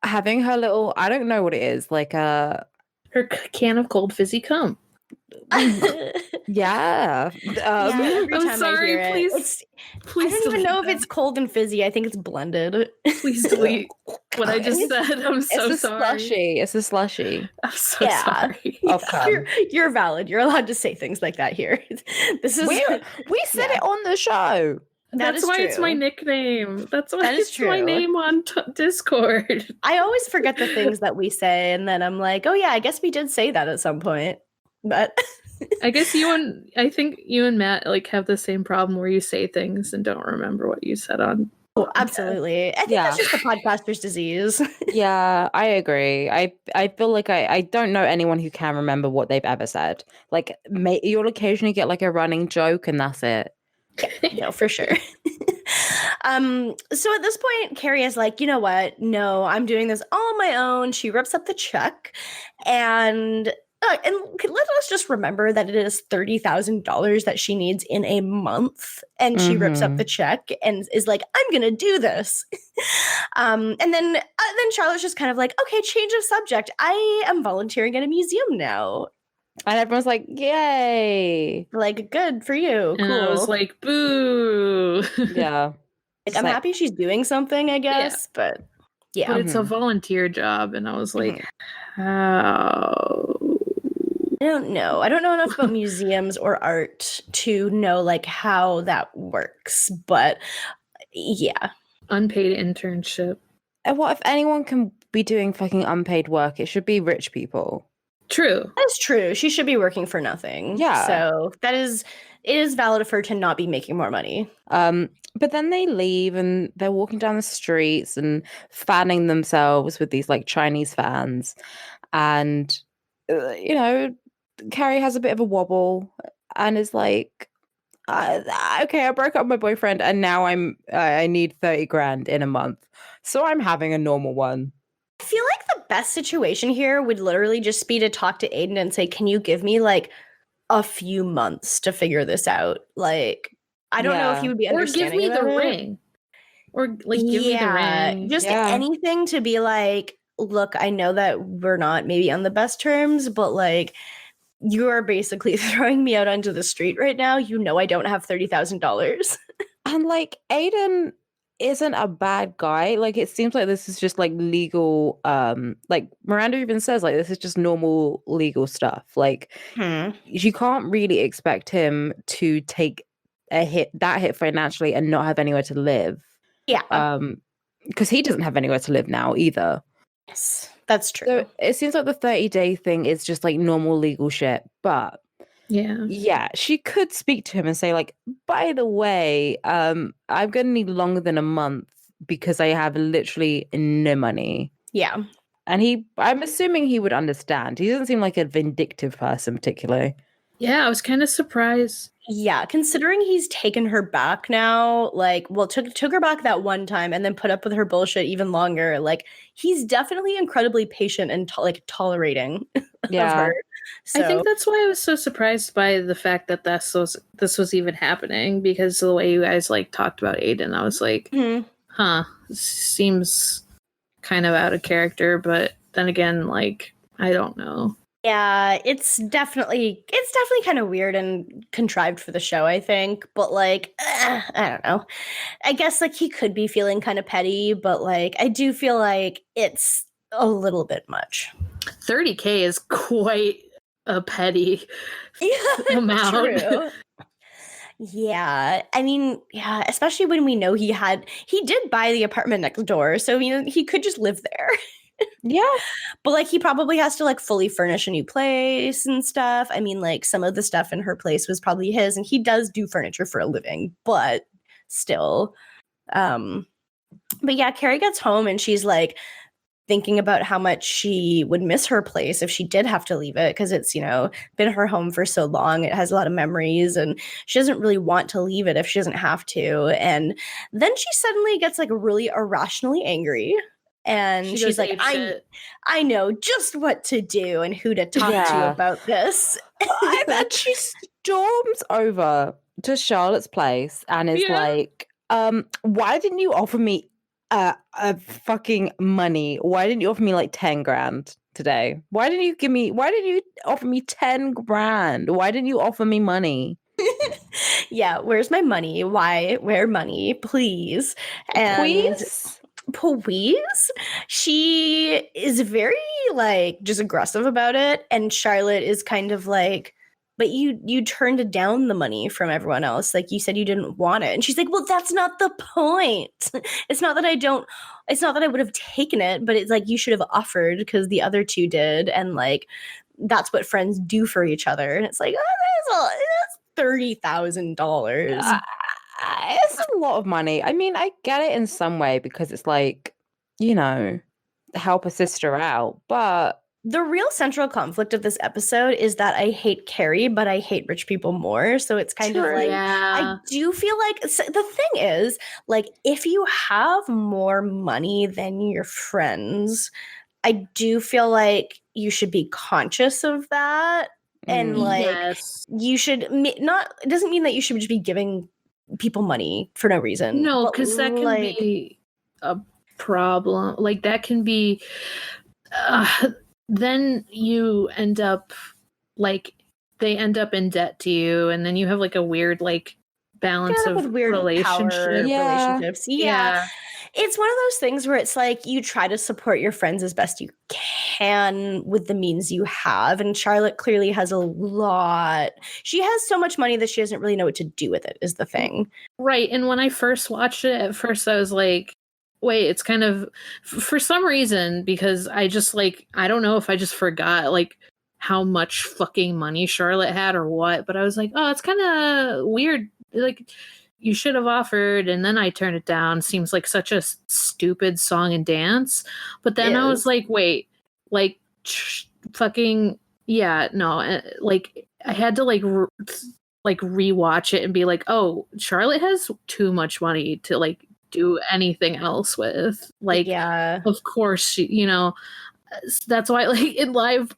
having her little, I don't know what it is, like her can of cold fizzy cum. Yeah. I'm sorry, please. I don't even know if it's cold and fizzy. I think it's blended. Please delete what I just said. I'm so sorry. It's a slushy. I'm so sorry. You're valid. You're allowed to say things like that here. This is we said it on the show. That's why it's my nickname. That's why it's my name on Discord. I always forget the things that we say, and then I'm like, oh yeah, I guess we did say that at some point. But I guess I think you and Matt like have the same problem where you say things and don't remember what you said on. Oh, absolutely. I think that's just the podcaster's disease. Yeah, I agree. I feel like I don't know anyone who can remember what they've ever said. Like, you'll occasionally get like a running joke, and that's it. Yeah, no, for sure. So at this point, Carrie is like, you know what? No, I'm doing this all on my own. She rips up the check, and let us just remember that it is $30,000 that she needs in a month. And she rips up the check and is like, I'm going to do this. And then then Charlotte's just kind of like, okay, change of subject. I am volunteering at a museum now. And everyone's like, yay. Like, good for you. And cool. I was like, boo. Yeah. Like, I'm happy she's doing something, I guess, but yeah. But it's a volunteer job, and I was like, how? I don't know. I don't know enough about museums or art to know like how that works, but yeah. Unpaid internship. And what if anyone can be doing fucking unpaid work? It should be rich people. True. That's true. She should be working for nothing. Yeah. So it is valid for her to not be making more money. But then they leave and they're walking down the streets and fanning themselves with these like Chinese fans. And, Carrie has a bit of a wobble and is like, okay, I broke up with my boyfriend and now I need 30 grand in a month. So I'm having a normal one. I feel like the best situation here would literally just be to talk to Aiden and say, can you give me like a few months to figure this out? Like, I don't know if you would be understanding. Or give me the ring. Or like give me the ring. Just anything to be like, look, I know that we're not maybe on the best terms, but like you are basically throwing me out onto the street right now. You know I don't have $30,000. And like Aiden isn't a bad guy. Like it seems like this is just like legal, like Miranda even says like this is just normal legal stuff. Like you can't really expect him to take a hit financially and not have anywhere to live. Yeah. Because he doesn't have anywhere to live now either. Yes, that's true. So it seems like the 30-day thing is just like normal legal shit. But yeah, she could speak to him and say like, by the way, I'm gonna need longer than a month because I have literally no money. Yeah. And I'm assuming he would understand. He doesn't seem like a vindictive person particularly. Yeah, I was kind of surprised. Yeah, considering he's taken her back now, like, well, took her back that one time and then put up with her bullshit even longer. Like, he's definitely incredibly patient and tolerating of her. So. I think that's why I was so surprised by the fact that this was even happening, because of the way you guys like talked about Aiden. I was like, seems kind of out of character, but then again, like, I don't know. Yeah, it's definitely kind of weird and contrived for the show, I think. But like, I don't know. I guess like he could be feeling kind of petty, but like I do feel like it's a little bit much. 30K is quite a petty amount. True. Yeah, I mean, yeah, especially when we know he did buy the apartment next door, so he could just live there. Yeah. But like he probably has to like fully furnish a new place and stuff. I mean, like some of the stuff in her place was probably his, and he does do furniture for a living, but still. But yeah, Carrie gets home and she's like thinking about how much she would miss her place if she did have to leave it, because it's, been her home for so long. It has a lot of memories and she doesn't really want to leave it if she doesn't have to. And then she suddenly gets like really irrationally angry. And she's like, I know just what to do and who to talk to about this. And then she storms over to Charlotte's place and is like, why didn't you offer me a fucking money? Why didn't you offer me like 10 grand today? Why didn't you offer me 10 grand? Why didn't you offer me money? Yeah, where's my money? Where money, please? And please? She is very like just aggressive about it, and Charlotte is kind of like, but you turned down the money from everyone else. Like you said you didn't want it. And she's like, well, that's not the point. It's not that I would have taken it, but it's like you should have offered because the other two did, and like that's what friends do for each other. And it's like, that's $30,000. It's a lot of money. I mean, I get it in some way because it's like, help a sister out. But the real central conflict of this episode is that I hate Carrie, but I hate rich people more. So it's kind of like, I do feel like the thing is, like, if you have more money than your friends, I do feel like you should be conscious of that. And like, you should not, it doesn't mean that you should just be giving people money for no reason. No, because that can be a problem. Like that can be then you end up like they end up in debt to you, and then you have like a weird like balance of weird relationship. relationships. Yeah. It's one of those things where it's like you try to support your friends as best you can with the means you have. And Charlotte clearly has a lot. She has so much money that she doesn't really know what to do with it, is the thing. Right. And when I first watched it, at first I was like, wait, it's kind of, for some reason, because I just like, I don't know if I just forgot like how much fucking money Charlotte had or what, but I was like, oh, it's kind of weird. Like, you should have offered, and then I turned it down. Seems like such a stupid song and dance. But then I was like, wait, like, fucking, yeah, no. Like, I had to, like rewatch it and be like, oh, Charlotte has too much money to, like, do anything else with. Like, of course, she, you know, that's why, like, in live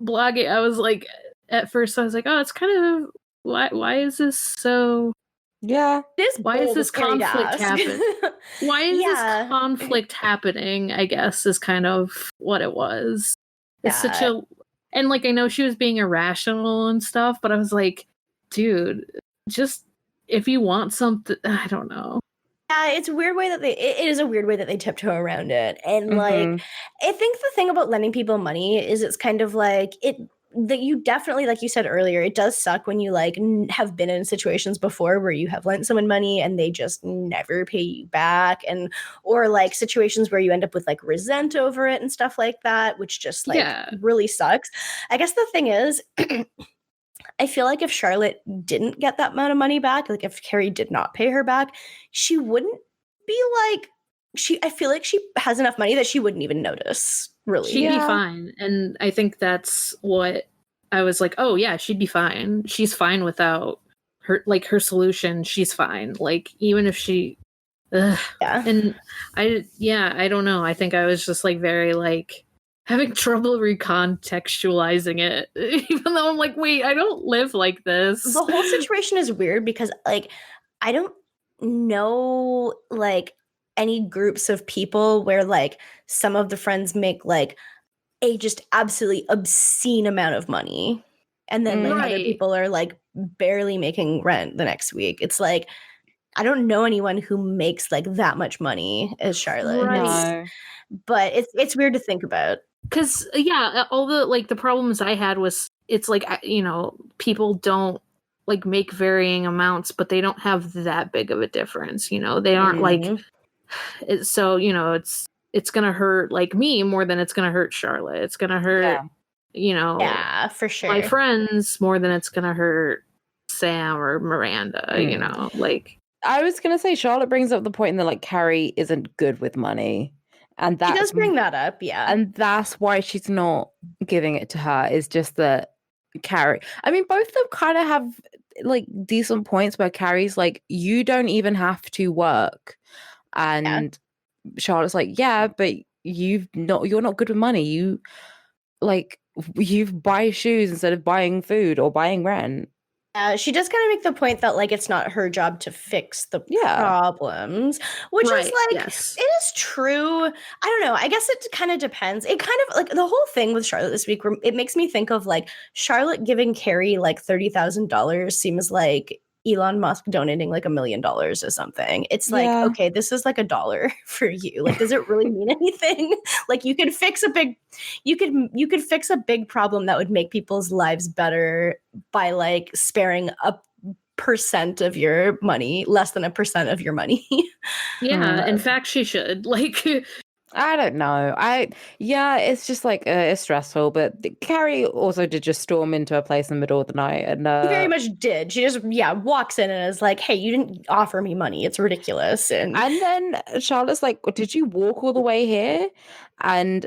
blogging, I was like, at first I was like, oh, it's kind of, why is this so... Yeah. Why is this conflict happening? Why is this conflict happening? I guess is kind of what it was. It's such a, and like I know she was being irrational and stuff, but I was like, dude, just if you want something, I don't know. Yeah, it's a weird way that it is a weird way that they tiptoe around it. And like, I think the thing about lending people money is it's kind of like that you definitely, like you said earlier, it does suck when you like have been in situations before where you have lent someone money and they just never pay you back, and or like situations where you end up with like resent over it and stuff like that, which just like really sucks. I guess the thing is, I feel like if Charlotte didn't get that amount of money back, like if Carrie did not pay her back, she wouldn't be like, I feel like she has enough money that she wouldn't even notice, really. She'd be fine. And I think that's what I was like, oh yeah, she'd be fine. She's fine without her, like her solution. She's fine. Like even if she, and I don't know. I think I was just like very like having trouble recontextualizing it, even though I'm like, wait, I don't live like this. The whole situation is weird because like, I don't know like any groups of people where like some of the friends make like a just absolutely obscene amount of money, and then like other people are like barely making rent the next week. It's like, I don't know anyone who makes like that much money as Charlotte. No. But it's weird to think about. Because all the like the problems I had was it's like, you know, people don't like make varying amounts, but they don't have that big of a difference. You know, they aren't like, so you know, it's gonna hurt like me more than it's gonna hurt Charlotte. It's gonna hurt, you know, for sure, my friends more than it's gonna hurt Sam or Miranda. You know, like I was gonna say Charlotte brings up the point that like Carrie isn't good with money. And that she does bring that up, and that's why she's not giving it to her. Is just that Carrie. I mean, both of them kind of have like decent points where Carrie's like, you don't even have to work, and Charlotte's like, yeah, but you're not good with money. You buy shoes instead of buying food or buying rent. She does kind of make the point that like it's not her job to fix the problems, which is like it is true. I don't know. I guess it kind of depends. It kind of like the whole thing with Charlotte this week. It makes me think of like Charlotte giving Carrie like $30,000 seems like Elon Musk donating like $1 million or something. It's like, okay, this is like $1 for you. Like, does it really mean anything? Like, you could fix a big problem that would make people's lives better by like sparing a % of your money, less than 1% of your money. In fact, she should. Like, I don't know. It's just like it's stressful. But Carrie also did just storm into a place in the middle of the night, and she very much did. She just walks in and is like, "Hey, you didn't offer me money. It's ridiculous." And then Charlotte's like, "Did you walk all the way here?" And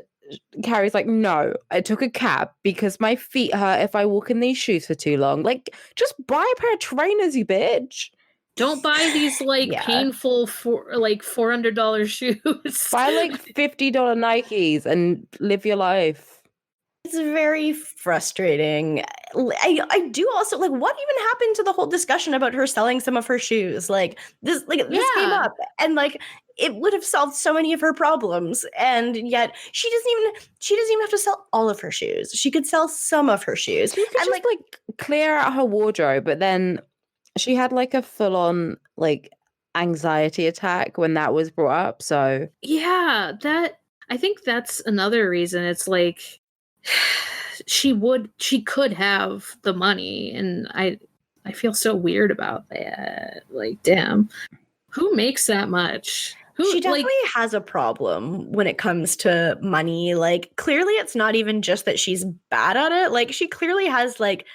Carrie's like, "No, I took a cab because my feet hurt if I walk in these shoes for too long. Like, just buy a pair of trainers, you bitch." Don't buy these like painful $400 shoes. Buy like $50 Nikes and live your life. It's very frustrating. I do also like, what even happened to the whole discussion about her selling some of her shoes? Like this came up, and like it would have solved so many of her problems, and yet she doesn't even have to sell all of her shoes. She could sell some of her shoes. She could just like clear out her wardrobe, but then she had like a full-on like anxiety attack when that was brought up. So yeah, I think that's another reason. It's like she could have the money, and I feel so weird about that. Like, damn, who makes that much? She definitely has a problem when it comes to money. Like, clearly it's not even just that she's bad at it. Like, she clearly has like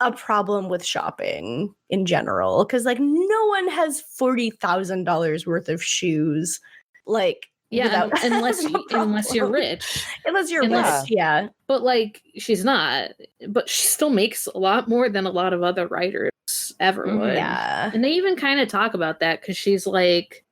a problem with shopping in general, because like no one has $40,000 worth of shoes. Like, yeah, unless you're rich. Unless you're rich, yeah. But like, she's not. But she still makes a lot more than a lot of other writers ever would. Yeah, and they even kind of talk about that, because she's like,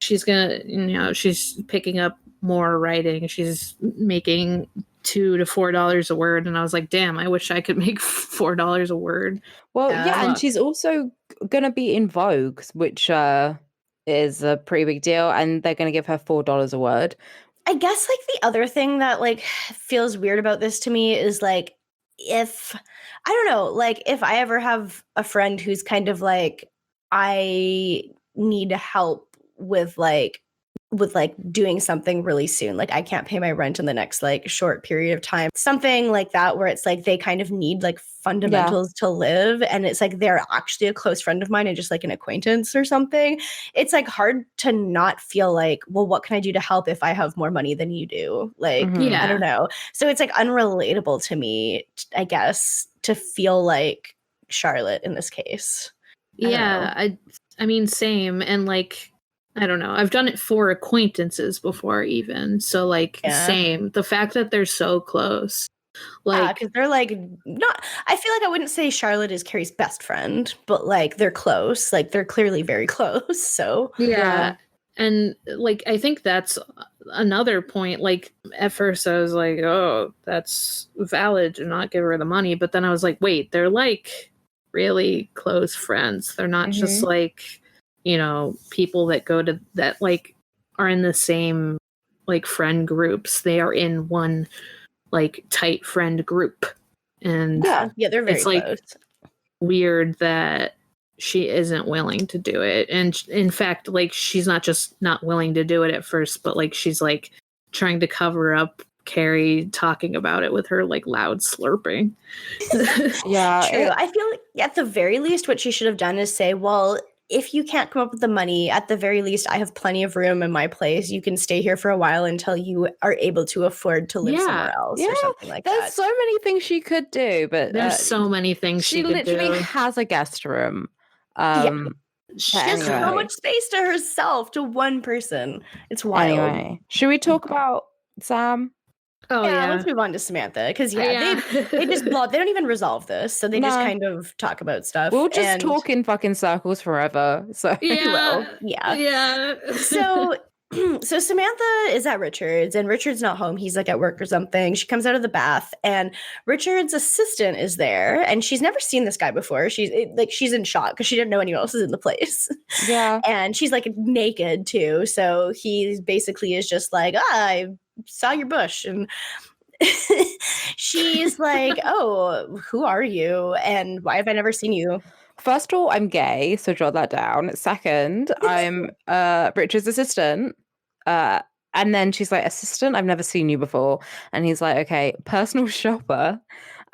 she's gonna, she's picking up more writing. She's making $2 to $4 a word, and I was like, damn, I wish I could make $4 a word. Well, yeah, and she's also gonna be in Vogue, which is a pretty big deal, and they're gonna give her $4 a word. I guess like the other thing that like feels weird about this to me is like, if I don't know, like if I ever have a friend who's kind of like, I need help with doing something really soon, like I can't pay my rent in the next like short period of time, something like that, where it's like they kind of need like fundamentals to live, and it's like they're actually a close friend of mine and just like an acquaintance or something. It's like hard to not feel like, well, what can I do to help if I have more money than you do? Like, I don't know. So it's like unrelatable to me, I guess, to feel like Charlotte in this case. I mean, same. And like, I don't know, I've done it for acquaintances before even. So like, same. The fact that they're so close. Like, because they're like, not, I feel like I wouldn't say Charlotte is Carrie's best friend, but like they're close. Like they're clearly very close. So yeah. And like, I think that's another point. Like at first I was like, oh, that's valid to not give her the money. But then I was like, wait, they're like really close friends. They're not just like, people that go to that like are in the same like friend groups. They are in one like tight friend group. And yeah, they're very it's close. like weird that she isn't willing to do it. And in fact, like she's not just not willing to do it at first, but like she's like trying to cover up Carrie talking about it with her like loud slurping. Yeah, true. I feel like at the very least what she should have done is say, well, if you can't come up with the money, at the very least, I have plenty of room in my place. You can stay here for a while until you are able to afford to live somewhere else or something like that. There's so many things she could do, but there's so many things she could literally do. has a guest room. She has so much space to herself, to one person. It's wild. Anyway, should we talk about Sam? Oh yeah, let's move on to Samantha, because they just blow. They don't even resolve this, so they just kind of talk about stuff. We'll just talk in fucking circles forever. So yeah. So Samantha is at Richard's, and Richard's not home. He's like at work or something. She comes out of the bath, and Richard's assistant is there, and she's never seen this guy before. She's in shock because she didn't know anyone else is in the place. Yeah, and she's like naked too. So he basically is just like, I saw your bush, and she's like, oh, who are you, and why have I never seen you? First of all, I'm gay, so jot that down. Second, I'm Richard's assistant. And then she's like, assistant, I've never seen you before. And he's like, okay, personal shopper.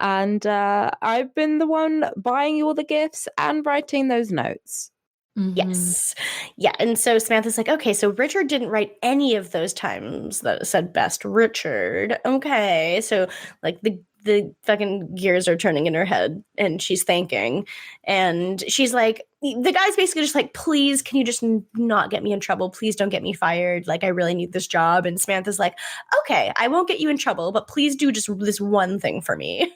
And I've been the one buying you all the gifts and writing those notes. Mm-hmm. Yes. Yeah. And so Samantha's like, okay, so Richard didn't write any of those times that said best Richard. Okay. So like the fucking gears are turning in her head, and she's thinking, and she's like, the guy's basically just like, please, can you just not get me in trouble? Please don't get me fired. Like, I really need this job. And Samantha's like, okay, I won't get you in trouble, but please do just this one thing for me.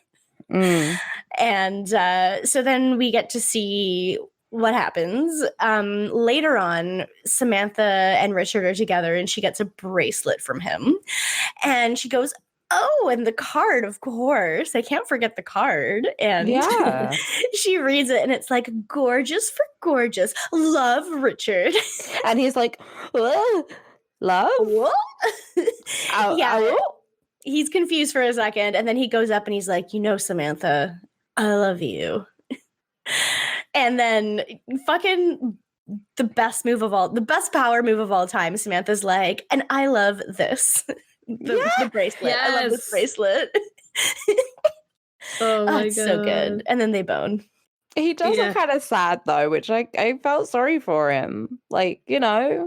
And so then we get to see what happens. Later on, Samantha and Richard are together, and she gets a bracelet from him, and she goes, Oh, and the card, of course. I can't forget the card. And she reads it, and it's like, gorgeous for gorgeous. Love, Richard. And he's like, love? What? Yeah. He's confused for a second, and then he goes up and he's like, Samantha, I love you. And then fucking the best power move of all time, Samantha's like, and I love this. The bracelet. Yes. I love this bracelet. Oh my God. So good. And then they bone. He does look kind of sad though, which I felt sorry for him. Like, Yeah.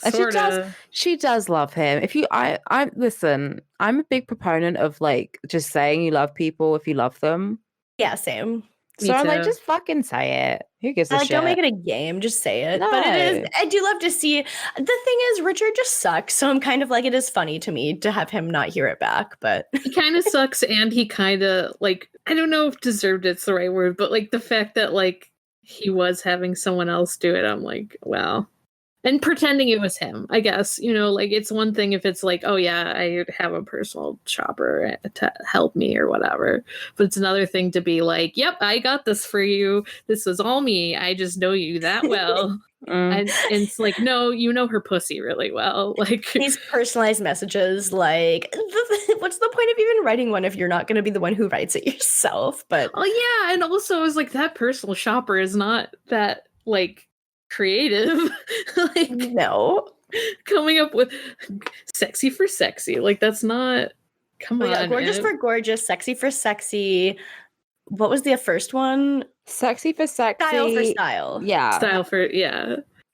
And she does love him. I listen, I'm a big proponent of like just saying you love people if you love them. Yeah, same. So I'm like, just fucking say it. Who gives a shit? Don't make it a game. Just say it. No. But it is. I do love to see. The thing is, Richard just sucks. So I'm kind of like, it is funny to me to have him not hear it back. But he kind of sucks, and he kind of like, I don't know if deserved it's the right word, but like the fact that like he was having someone else do it, I'm like, wow. And pretending it was him, I guess, like it's one thing if it's like, oh yeah, I have a personal shopper to help me or whatever. But it's another thing to be like, yep, I got this for you. This is all me. I just know you that well. And it's like, no, you know her pussy really well. Like these personalized messages, like, what's the point of even writing one if you're not going to be the one who writes it yourself? But oh yeah, and also it was like that personal shopper is not that like creative. Like no, coming up with sexy for sexy, like that's not. Come on, gorgeous for gorgeous, sexy for sexy. What was the first one? Sexy for sexy, style for style. Yeah, style for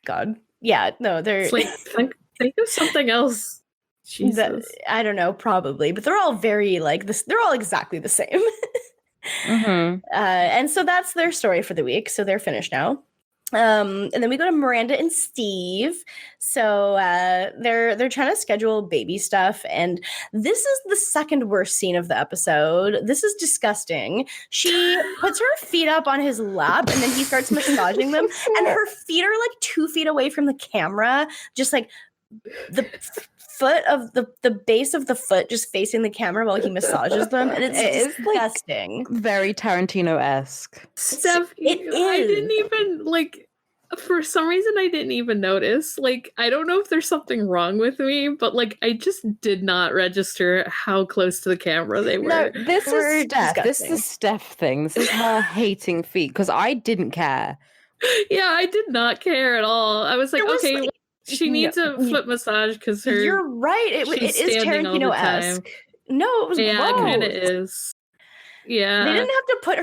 God, yeah. No, they're it's like think of something else. Jesus, I don't know, probably, but they're all very like this. They're all exactly the same. And so that's their story for the week. So they're finished now. And then we go to Miranda and Steve. So they're trying to schedule baby stuff, and this is the second worst scene of the episode. This is disgusting. She puts her feet up on his lap, and then he starts massaging them, and her feet are like 2 feet away from the camera, just like the foot of the base of the foot just facing the camera while he massages them, and it's disgusting. Like very Tarantino-esque. Steph, I didn't even like. For some reason, I didn't even notice. Like, I don't know if there's something wrong with me, but like, I just did not register how close to the camera they were. No, this is Steph. This is the Steph thing. This is her hating feet because I didn't care. Yeah, I did not care at all. I was like, okay. Like, she needs a foot massage because her. You're right. It is Tarantino-esque. No, it was gross. It kind of is. Yeah. They didn't have to put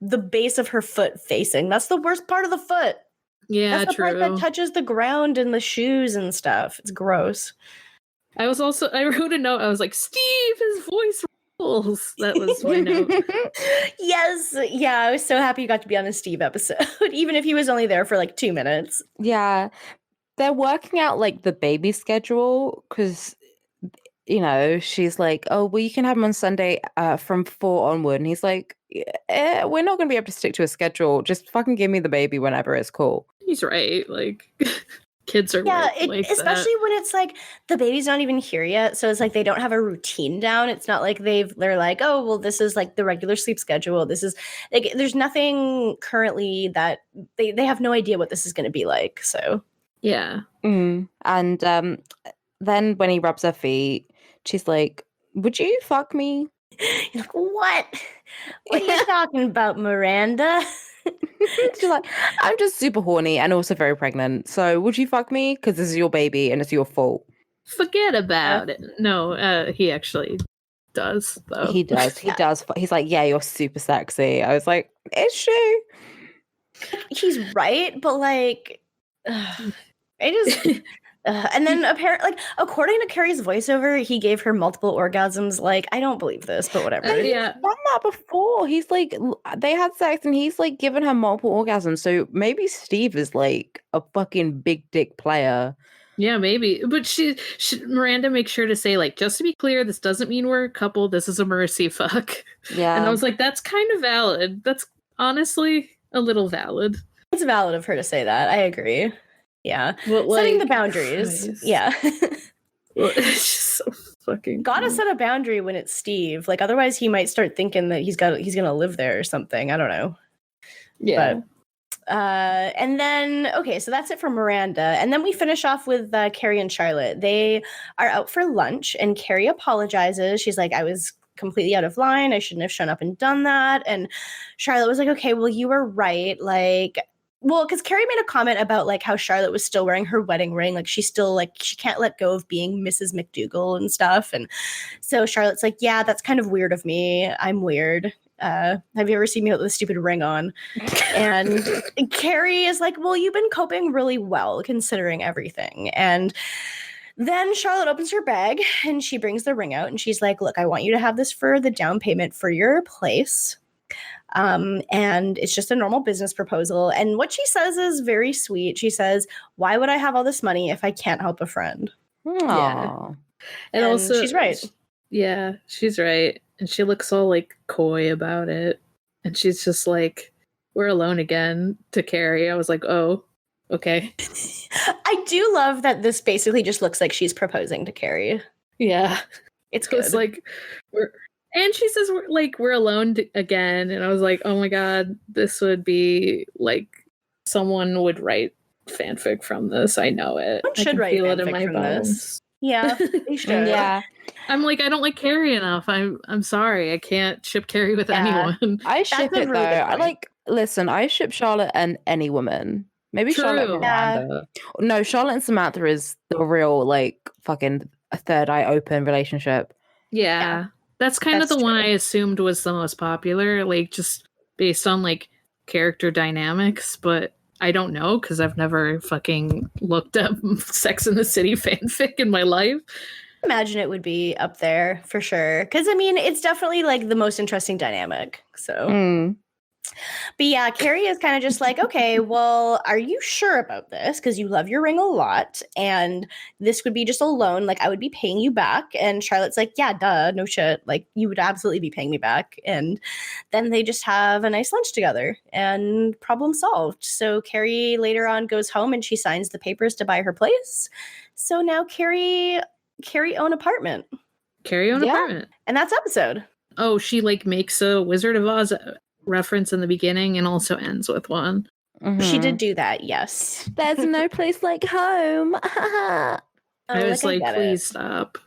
the base of her foot facing. That's the worst part of the foot. Yeah, that's the part that touches the ground and the shoes and stuff. It's gross. I wrote a note. I was like, Steve, his voice rules. That was my note. Yes. Yeah, I was so happy you got to be on a Steve episode, even if he was only there for like 2 minutes. Yeah. They're working out like the baby schedule because, she's like, oh, well, you can have him on Sunday from 4 onward. And he's like, we're not going to be able to stick to a schedule. Just fucking give me the baby whenever it's cool. He's right. Like, kids are especially when it's like the baby's not even here yet. So it's like they don't have a routine down. It's not like they're like, oh, well, this is like the regular sleep schedule. This is like, there's nothing currently that they have no idea what this is going to be like. So. Yeah. And then when he rubs her feet, she's like, would you fuck me? Like, what? What are you talking about, Miranda? She's like, I'm just super horny and also very pregnant. So would you fuck me? Because this is your baby and it's your fault. Forget about it. No, he actually does, though. He does. He does. He's like, yeah, you're super sexy. I was like, is she? He's right, but like... I just and then apparently, like, according to Carrie's voiceover, he gave her multiple orgasms. Like, I don't believe this, but whatever. Yeah, he's done that before. He's like, they had sex and he's like given her multiple orgasms. So maybe Steve is like a fucking big dick player. Yeah, maybe. But she Miranda makes sure to say, like, just to be clear, this doesn't mean we're a couple. This is a mercy fuck. Yeah, and I was like, that's kind of valid. That's honestly a little valid. It's valid of her to say that. I agree. Yeah. Well, setting the boundaries. Christ. Yeah. Well, it's just so fucking gotta set a boundary when it's Steve. Like otherwise he might start thinking that he's gonna live there or something. I don't know. Yeah. But and then okay, so that's it for Miranda. And then we finish off with Carrie and Charlotte. They are out for lunch and Carrie apologizes. She's like, I was completely out of line. I shouldn't have shown up and done that. And Charlotte was like, okay, well, you were right. Like, well, because Carrie made a comment about like how Charlotte was still wearing her wedding ring. Like she still like she can't let go of being Mrs. McDougal and stuff. And so Charlotte's like, yeah, that's kind of weird of me. I'm weird. Have you ever seen me with the stupid ring on? And Carrie is like, well, you've been coping really well considering everything. And then Charlotte opens her bag and she brings the ring out and she's like, look, I want you to have this for the down payment for your place. And it's just a normal business proposal. And what she says is very sweet. She says, why would I have all this money if I can't help a friend? Yeah. And also she's right. Yeah, she's right. And she looks all like coy about it. And she's just like, we're alone again to Carrie. I was like, oh, okay. I do love that this basically just looks like she's proposing to Carrie. Yeah. It's good. It's like, and she says, we're alone again. And I was like, oh my God, this would be like, someone would write fanfic from this. I know it. Someone should write feel it in fanfic my from bones. this. Yeah, they should. Yeah. I'm like, I don't like Carrie enough. I'm sorry. I can't ship Carrie with anyone. I ship it though. I like, listen, I ship Charlotte and any woman. Maybe True. Charlotte and Miranda. No, Charlotte and Samantha is the real, like, fucking third eye open relationship. Yeah. That's kind of the one I assumed was the most popular, like, just based on, like, character dynamics, but I don't know, because I've never fucking looked up Sex and the City fanfic in my life. Imagine it would be up there for sure. Because, I mean, it's definitely, like, the most interesting dynamic, so... But yeah, Carrie is kind of just like, okay, well, are you sure about this? Because you love your ring a lot, and this would be just a loan. Like, I would be paying you back. And Charlotte's like, yeah, duh, no shit. Like, you would absolutely be paying me back. And then they just have a nice lunch together, and problem solved. So Carrie later on goes home and she signs the papers to buy her place. So now Carrie own apartment. Carrie own apartment. And that's episode. Oh, she like makes a Wizard of Oz reference in the beginning and also ends with one. She did do that, yes. There's no place like home. I was like, please stop.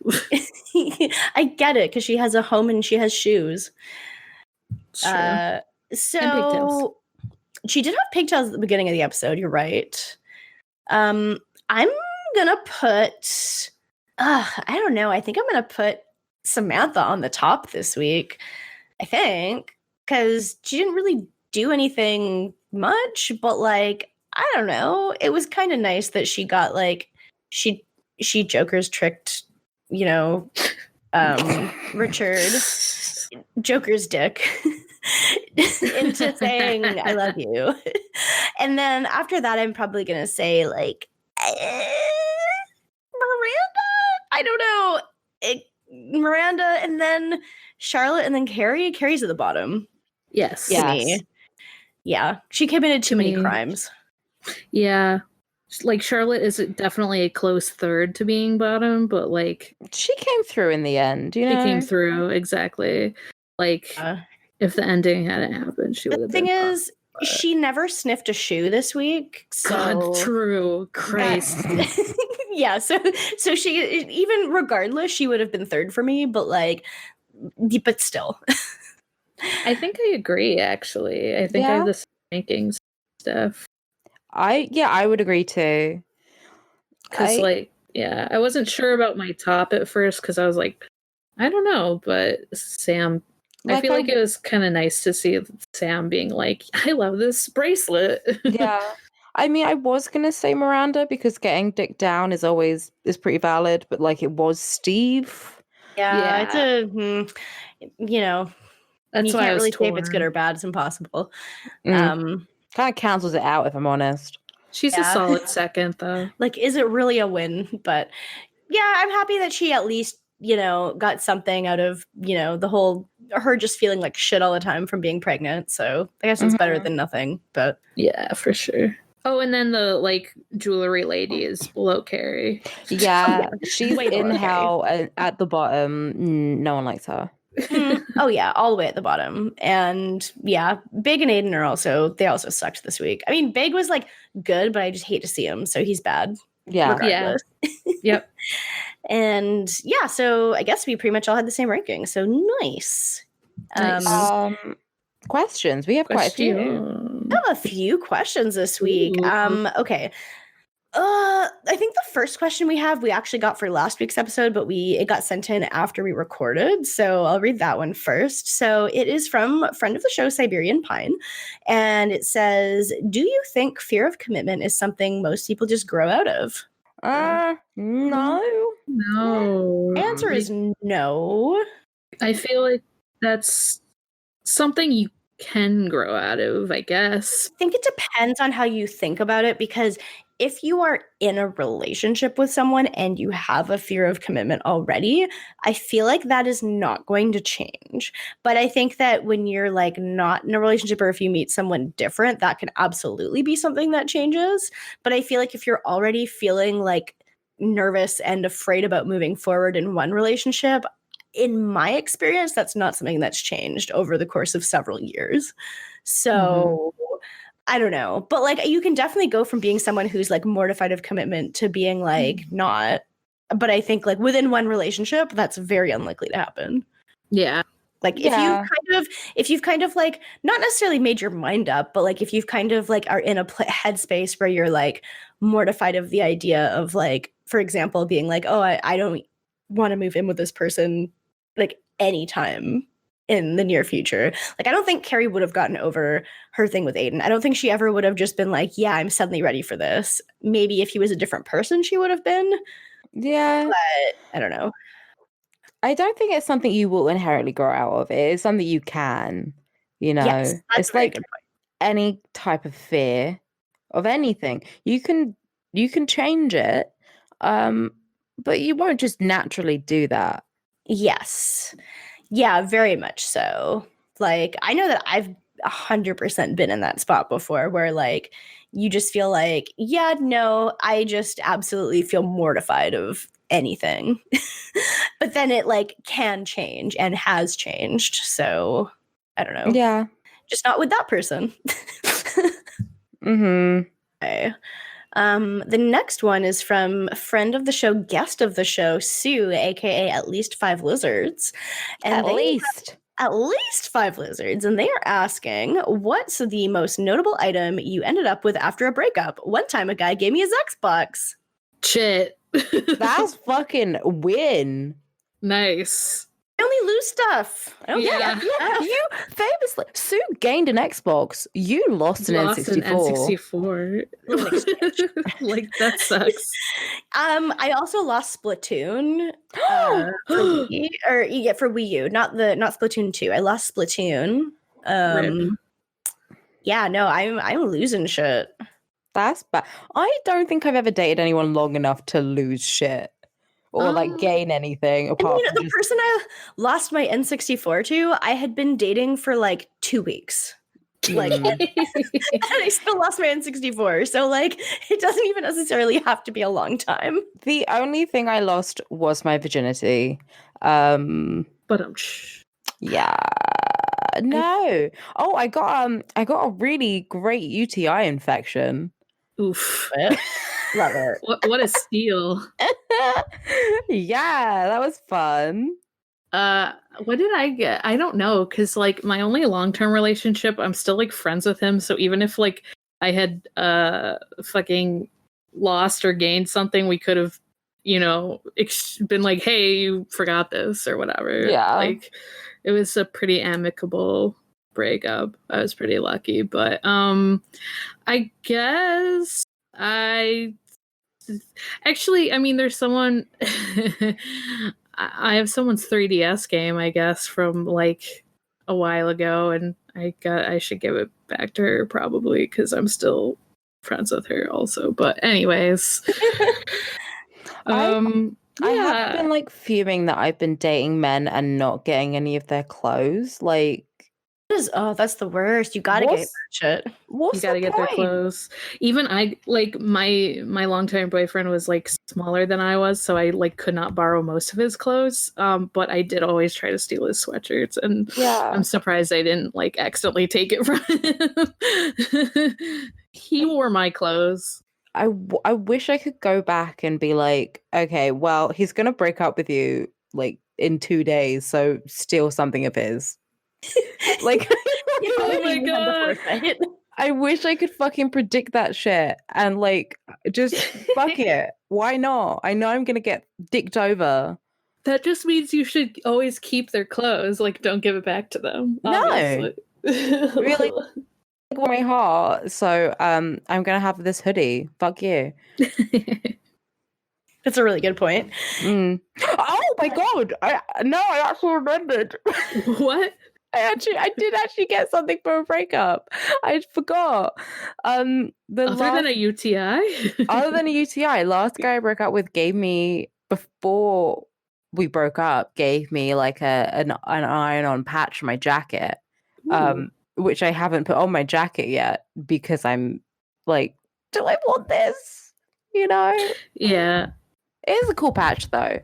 I get it, because she has a home and she has shoes. And So she did have pigtails at the beginning of the episode, you're right. I'm gonna put I don't know, I think I'm gonna put Samantha on the top this week, I think, because she didn't really do anything much, but like, I don't know, it was kind of nice that she got like she Joker's tricked, you know, Richard Joker's dick into saying I love you. And then after that, I'm probably gonna say like Miranda, I don't know, Miranda, and then Charlotte, and then Carrie. Carrie's at the bottom. Yes. Me. Yeah, she committed too many crimes. Yeah, like Charlotte is definitely a close third to being bottom, but like she came through in the end. You know, she came through exactly. Like if the ending hadn't happened, she would have. The thing is, she never sniffed a shoe this week. So God, true, Christ. Yeah, so she, even regardless, she would have been third for me. But like, but still. I think I agree, actually. I think I have the same rankings stuff. I would agree too. Because I wasn't sure about my top at first because I was like, I don't know, but Sam, I feel like it was kind of nice to see Sam being like, I love this bracelet. Yeah. I mean, I was going to say Miranda because getting dick down is pretty valid, but like it was Steve. Yeah. It's you know, that's you why can't I was really torn. say if it's good or bad. It's impossible. Kind of cancels it out, if I'm honest. She's a solid second, though. Like, is it really a win? But yeah, I'm happy that she at least, you know, got something out of, you know, the whole, her just feeling like shit all the time from being pregnant. So I guess it's better than nothing. But yeah, for sure. Oh, and then the like jewelry lady is below Carrie. Yeah, she's in hell at the bottom. No one likes her. Oh yeah, all the way at the bottom. And yeah, Big and Aiden they also sucked this week. I mean, Big was like good, but I just hate to see him, so he's bad. Yeah. Regardless. Yep. And yeah, so I guess we pretty much all had the same ranking. So nice. Questions. We have quite a few. I have a few questions this week. Okay. I think the first question we actually got for last week's episode, but it got sent in after we recorded. So I'll read that one first. So it is from a friend of the show, Siberian Pine. And it says, do you think fear of commitment is something most people just grow out of? No. No. Answer is no. I feel like that's something you can grow out of, I guess. I think it depends on how you think about it, because if you are in a relationship with someone and you have a fear of commitment already, I feel like that is not going to change. But I think that when you're like not in a relationship, or if you meet someone different, that can absolutely be something that changes. But I feel like if you're already feeling like nervous and afraid about moving forward in one relationship, in my experience, that's not something that's changed over the course of several years. So I don't know. But like you can definitely go from being someone who's like mortified of commitment to being like not. But I think like within one relationship, that's very unlikely to happen. Yeah. Like if you've kind of like not necessarily made your mind up, but like if you've kind of like are in a headspace where you're like mortified of the idea of like, for example, being like, oh, I don't want to move in with this person like anytime in the near future. Like, I don't think Carrie would have gotten over her thing with Aiden. I don't think she ever would have just been like, yeah, I'm suddenly ready for this. Maybe if he was a different person, she would have been. Yeah. But I don't know. I don't think it's something you will inherently grow out of. It is something you can, Yes, it's like any type of fear of anything. You can change it, but you won't just naturally do that. Yes. Yeah, very much so. Like, I know that I've 100% been in that spot before where like you just feel like, yeah, no, I just absolutely feel mortified of anything. But then it like can change and has changed. So I don't know. Yeah. Just not with that person. Okay. The next one is from a friend of the show, guest of the show, Sue, aka At Least 5 Lizards. And At least 5 lizards. And they are asking, what's the most notable item you ended up with after a breakup? One time a guy gave me his Xbox. Shit. That's fucking win. Nice. I only lose stuff. I don't yeah. You famously, Sue gained an Xbox. You lost an N64. Like that sucks. I also lost Splatoon for Wii U, not Splatoon 2. I lost Splatoon. Yeah, no, I'm losing shit. That's bad. I don't think I've ever dated anyone long enough to lose shit. Or like gain anything apart from the person I lost my N64 to, I had been dating for like 2 weeks. Like and I still lost my N64. So like it doesn't even necessarily have to be a long time. The only thing I lost was my virginity. Yeah. No. Oh, I got a really great UTI infection. Oof. Love it. What a steal. Yeah, that was fun. What did I get? I don't know, because like my only long-term relationship, I'm still like friends with him. So even if like I had fucking lost or gained something, we could have, been like, hey, you forgot this or whatever. Yeah. Like it was a pretty amicable breakup. I was pretty lucky, but I guess actually, I mean, there's someone I have someone's 3DS game, I guess, from like a while ago, and I should give it back to her probably because I'm still friends with her also. But anyways, I have been like fuming that I've been dating men and not getting any of their clothes. Like, That's the worst. You gotta get shit. You gotta get their clothes. Even I like my longtime boyfriend was like smaller than I was, so I like could not borrow most of his clothes. But I did always try to steal his sweatshirts, and I'm surprised I didn't like accidentally take it from him. He wore my clothes. I wish I could go back and be like, okay, well, he's gonna break up with you like in 2 days, so steal something of his. Like, oh my god! I wish I could fucking predict that shit and like just fuck it. Why not? I know I'm gonna get dicked over. That just means you should always keep their clothes. Like, don't give it back to them. Obviously. No, really, my heart. So, I'm gonna have this hoodie. Fuck you. That's a really good point. Oh my god! I actually remembered. What? I did actually get something for a breakup. I forgot. Other than a UTI? Other than a UTI, last guy I broke up with gave me, before we broke up, gave me like an iron-on patch for my jacket, which I haven't put on my jacket yet because I'm like, do I want this? You know? Yeah. It is a cool patch though.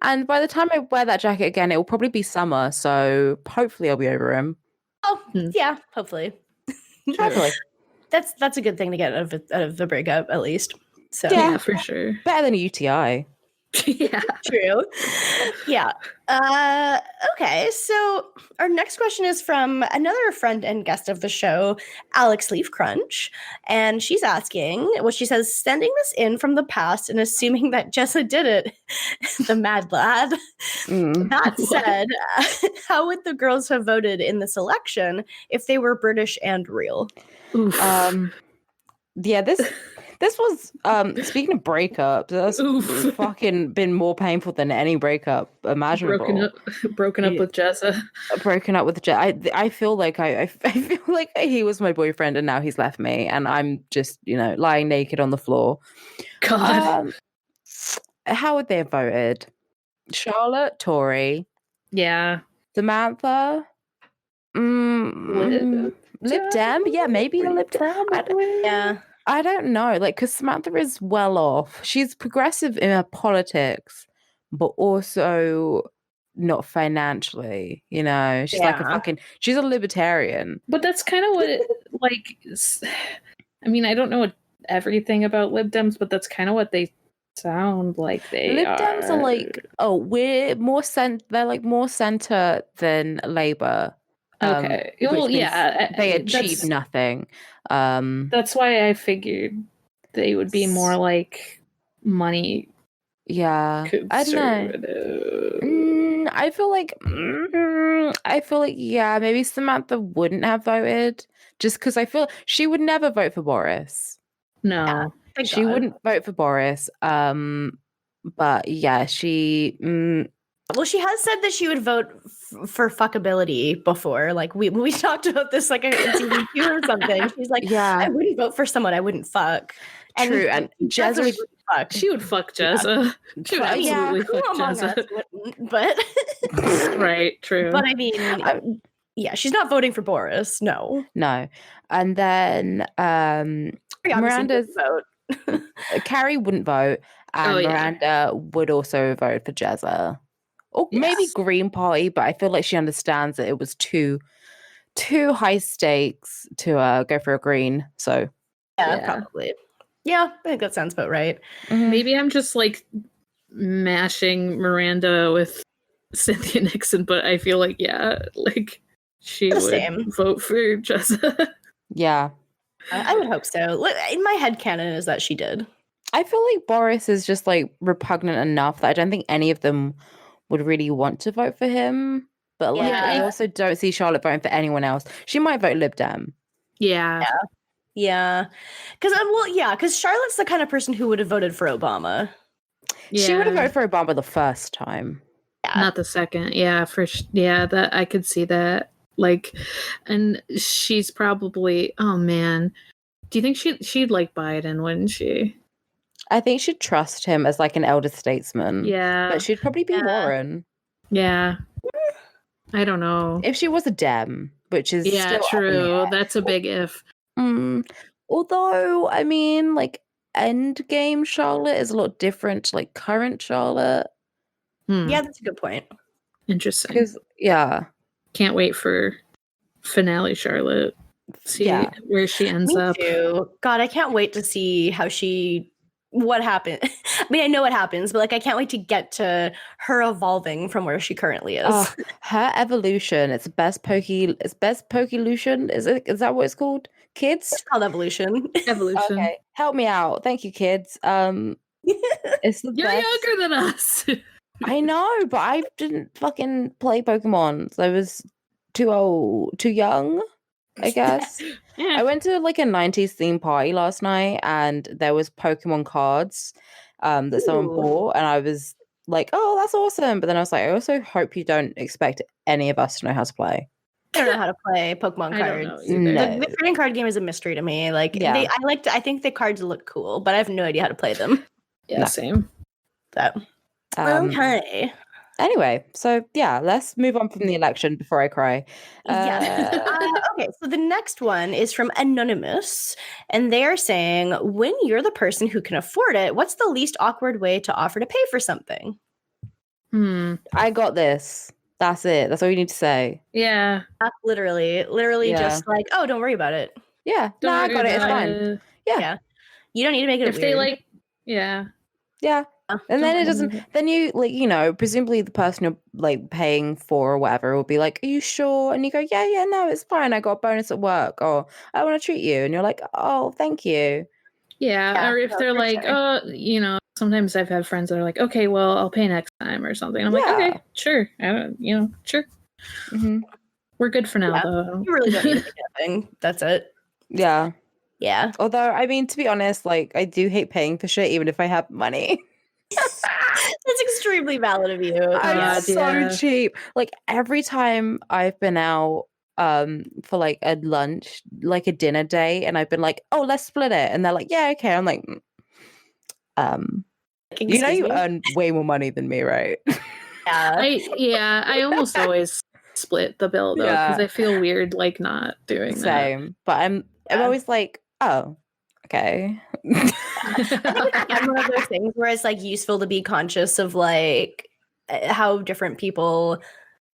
And by the time I wear that jacket again, it will probably be summer, so hopefully I'll be over him. Oh, yeah, hopefully. Hopefully. That's a good thing to get out of the breakup, at least. So yeah, for sure. Better than a UTI. Yeah. True. Yeah. Okay, so our next question is from another friend and guest of the show, Alex Leafcrunch, and she's asking, she says, sending this in from the past and assuming that Jessa did it, the mad lad. That said, how would the girls have voted in this election if they were British and real? Yeah, this was speaking of breakups, that's fucking been more painful than any breakup imaginable. Broken up with Jessa. Broken up with Jessa. I feel like I feel like he was my boyfriend and now he's left me and I'm just, lying naked on the floor. God. How would they have voted? Charlotte, Tory. Yeah. Samantha. Lib Dem? Yeah, maybe a Lib Dem. Yeah. I don't know, because Samantha is well off. She's progressive in her politics, but also not financially, she's like she's a libertarian. But that's kind of what I mean, I don't know everything about Lib Dems, but that's kind of what they sound like they Lib Dems are like, we're more they're like more center than Labour. Okay. Well, yeah. They achieve nothing. That's why I figured they would be more like money. Yeah. I don't know. I feel like, yeah, maybe Samantha wouldn't have voted just because I feel she would never vote for Boris. No. Yeah, she wouldn't vote for Boris. But yeah, she... Well, she has said that she would vote for fuckability before. Like we talked about this like in season 2 or something. She's like, yeah, I wouldn't vote for someone I wouldn't fuck. True, and Jessa would fuck. She would fuck Jessa. Yeah. She would absolutely fuck Jessa. But right, true. But I mean, yeah, she's not voting for Boris. No. And then Miranda's vote. Carrie wouldn't vote, and Miranda would also vote for Jessa. Or maybe Green Party, but I feel like she understands that it was too high stakes to go for a Green. So yeah, probably. Yeah, I think that sounds about right. Maybe I'm just like mashing Miranda with Cynthia Nixon, but I feel like she would vote for Jessa. Yeah, I would hope so. In my head canon is that she did. I feel like Boris is just like repugnant enough that I don't think any of them would really want to vote for him, but I also don't see Charlotte voting for anyone else. She might vote Lib Dem. Yeah. Because Charlotte's the kind of person who would have voted for Obama. Yeah. She would have voted for Obama the first time, not the second. Yeah, that I could see that. And she's probably. Oh man, do you think she'd like Biden? Wouldn't she? I think she'd trust him as like an elder statesman. Yeah. But she'd probably be Warren. Yeah. I don't know. If she was a Dem. which is still true. That's a big if. Although, I mean, like, Endgame Charlotte is a lot different to, like, current Charlotte. Yeah, that's a good point. Interesting. Because, can't wait for finale Charlotte. See where she ends up. Me too. God, I can't wait to see what happened. I mean, I know what happens, but like, I can't wait to get to her evolving from where she currently is. Her evolution. It's best Pokelution. Is that what it's called? Kids? It's called evolution. Evolution. Okay. Help me out. Thank you, kids. It's the You're best. younger than us. I know, but I didn't fucking play Pokemon. So I was too young, I guess. I went to like a 90s theme party last night and there was Pokemon cards that someone bought, and I was like, oh, that's awesome. But then I was like, I also hope you don't expect any of us to know how to play. I don't know how to play Pokemon cards. No. The trading card game is a mystery to me. Like, I think the cards look cool, but I have no idea how to play them. Yeah, same. So, okay. Anyway, so let's move on from the election before I cry. Okay, so the next one is from Anonymous, and they're saying, when you're the person who can afford it, what's the least awkward way to offer to pay for something? I got this. That's it. That's all you need to say. Yeah. Literally just like, oh, don't worry about it. Yeah. No, I got it. It's fine. Yeah. You don't need to make it if weird. They like, yeah. And then it doesn't, then you, like, you know, presumably the person you're like paying for or whatever will be like, are you sure? And you go, yeah, no, it's fine. I got a bonus at work, or I want to treat you. And you're like, oh, thank you. Yeah. Or if they're like, oh, you know, sometimes I've had friends that are like, okay, well, I'll pay next time or something. I'm like, okay, sure. I don't, sure. Mm-hmm. We're good for now, though. You really don't need to make anything. That's it. Yeah. Yeah. Although, I mean, to be honest, like, I do hate paying for shit, even if I have money. That's extremely valid of you. I'm so cheap. Like, every time I've been out for like a lunch, like a dinner date, and I've been like, oh, let's split it, and they're like, yeah, okay. I'm like, you know, you earn way more money than me, right? I almost always split the bill though, because I feel weird like not doing that. Same, but I'm always like, oh, okay. I'm one of those things where it's like useful to be conscious of like how different people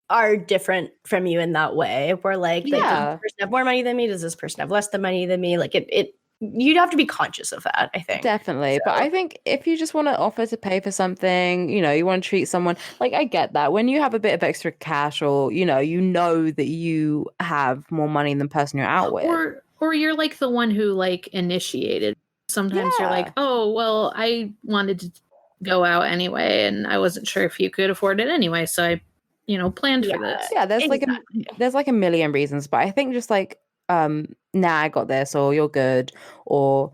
are different from you in that way. Where like, does this person have more money than me? Does this person have less money than me? Like it you'd have to be conscious of that, I think. Definitely. So. But I think if you just want to offer to pay for something, you know, you want to treat someone, like, I get that. When you have a bit of extra cash, or, you know that you have more money than the person you're out with. Or you're like the one who like initiated. Sometimes you're like, oh, well, I wanted to go out anyway, and I wasn't sure if you could afford it anyway, so I, planned for this. Yeah, there's like a million reasons, but I think just like, nah, I got this, or you're good, or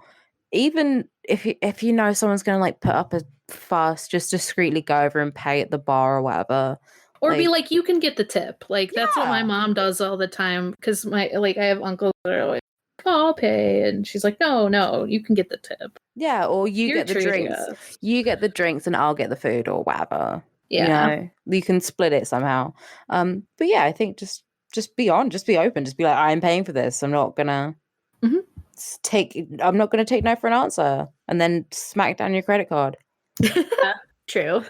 even if you know someone's gonna like put up a fuss, just discreetly go over and pay at the bar or whatever. Or be like, you can get the tip. Like, that's what my mom does all the time, because I have uncles that are always, oh, I'll pay, and she's like, no, you can get the tip. Yeah, or you get the drinks. You get the drinks and I'll get the food, or whatever. Yeah. You can split it somehow. But yeah, I think just be open, just be like, I'm paying for this. I'm not gonna take no for an answer, and then smack down your credit card. True.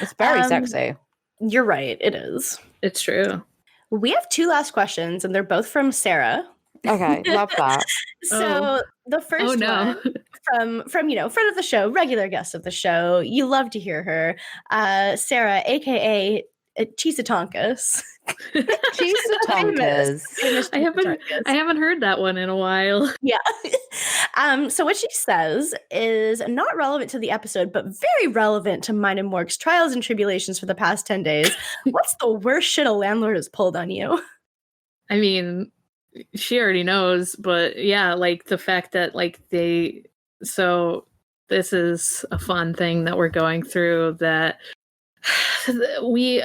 It's very sexy. You're right, it is. It's true. We have 2 last questions, and they're both from Sarah. Okay, love that. So the first one from friend of the show, regular guest of the show. You love to hear her, Sarah, aka Chisatonkas. Chisatonkas. I haven't heard that one in a while. Yeah. So what she says is not relevant to the episode, but very relevant to mine and Morg's trials and tribulations for the past 10 days. What's the worst shit a landlord has pulled on you? I mean, she already knows, but yeah, like the fact that so this is a fun thing that we're going through, that we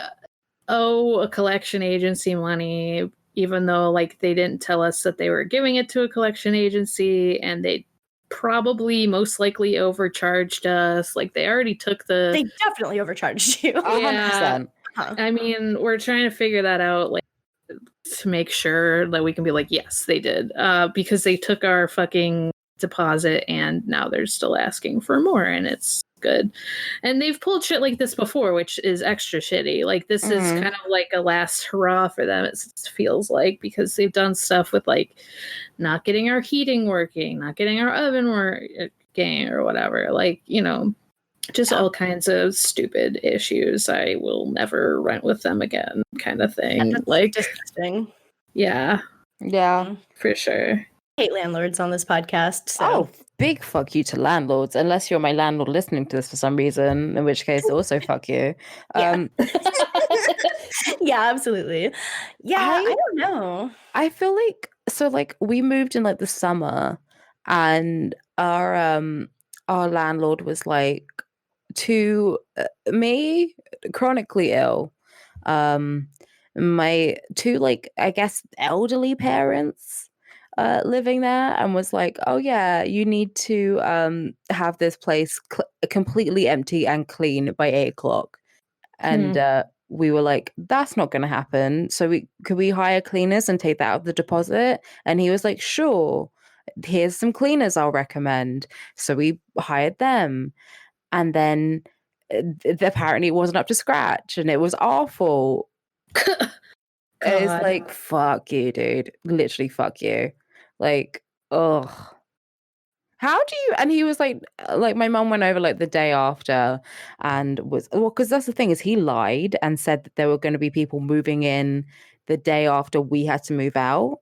owe a collection agency money, even though they didn't tell us that they were giving it to a collection agency, and they probably most likely overcharged us. They already took they definitely overcharged you. 100%. I mean, we're trying to figure that out. to make sure that we can be like, yes, they did, because they took our fucking deposit and now they're still asking for more, and it's good. And they've pulled shit like this before, which is extra shitty. Like, this is kind of like a last hurrah for them, it feels like, because they've done stuff with like not getting our heating working, not getting our oven working, or whatever, like, you know, just all kinds of stupid issues. I will never rent with them again, kind of thing. That's like disgusting. Yeah, for sure. Hate landlords on this podcast. So. Oh, big fuck you to landlords, unless you're my landlord listening to this for some reason, in which case also fuck you. Yeah. Yeah, absolutely. Yeah, I don't know. I feel like, so like we moved in like the summer, and our landlord was like to me chronically ill. My two, like, I guess elderly parents living there, and was like, oh yeah, you need to have this place completely empty and clean by 8 o'clock. And we were like, that's not going to happen. So could we hire cleaners and take that out of the deposit? And he was like, sure, here's some cleaners I'll recommend. So we hired them. And then apparently it wasn't up to scratch and it was awful. It's like, fuck you, dude. Literally, fuck you. Like, ugh. How do you? And he was like my mom went over like the day after and was, well, because that's the thing, is he lied and said that there were going to be people moving in the day after we had to move out.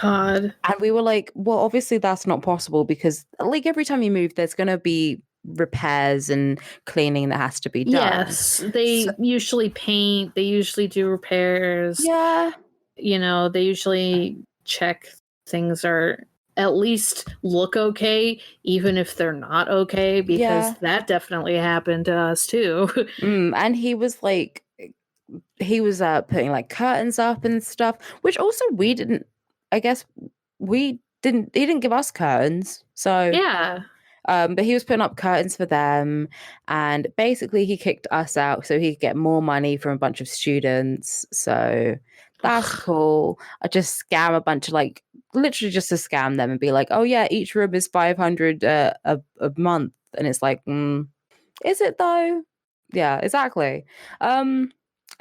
God. And we were like, well, obviously that's not possible, because like every time you move, there's going to be repairs and cleaning that has to be done. Yes, they usually paint, they usually do repairs. Yeah. You know, they usually check things are at least look okay, even if they're not okay, because that definitely happened to us too. And he was like, he was putting like curtains up and stuff, which also we didn't, I guess he didn't give us curtains. So yeah. But he was putting up curtains for them, and basically he kicked us out so he could get more money from a bunch of students. So that's cool. I just scam a bunch of, like, literally just to scam them and be like, oh yeah, each room is $500 a month. And it's like, is it though? Yeah, exactly.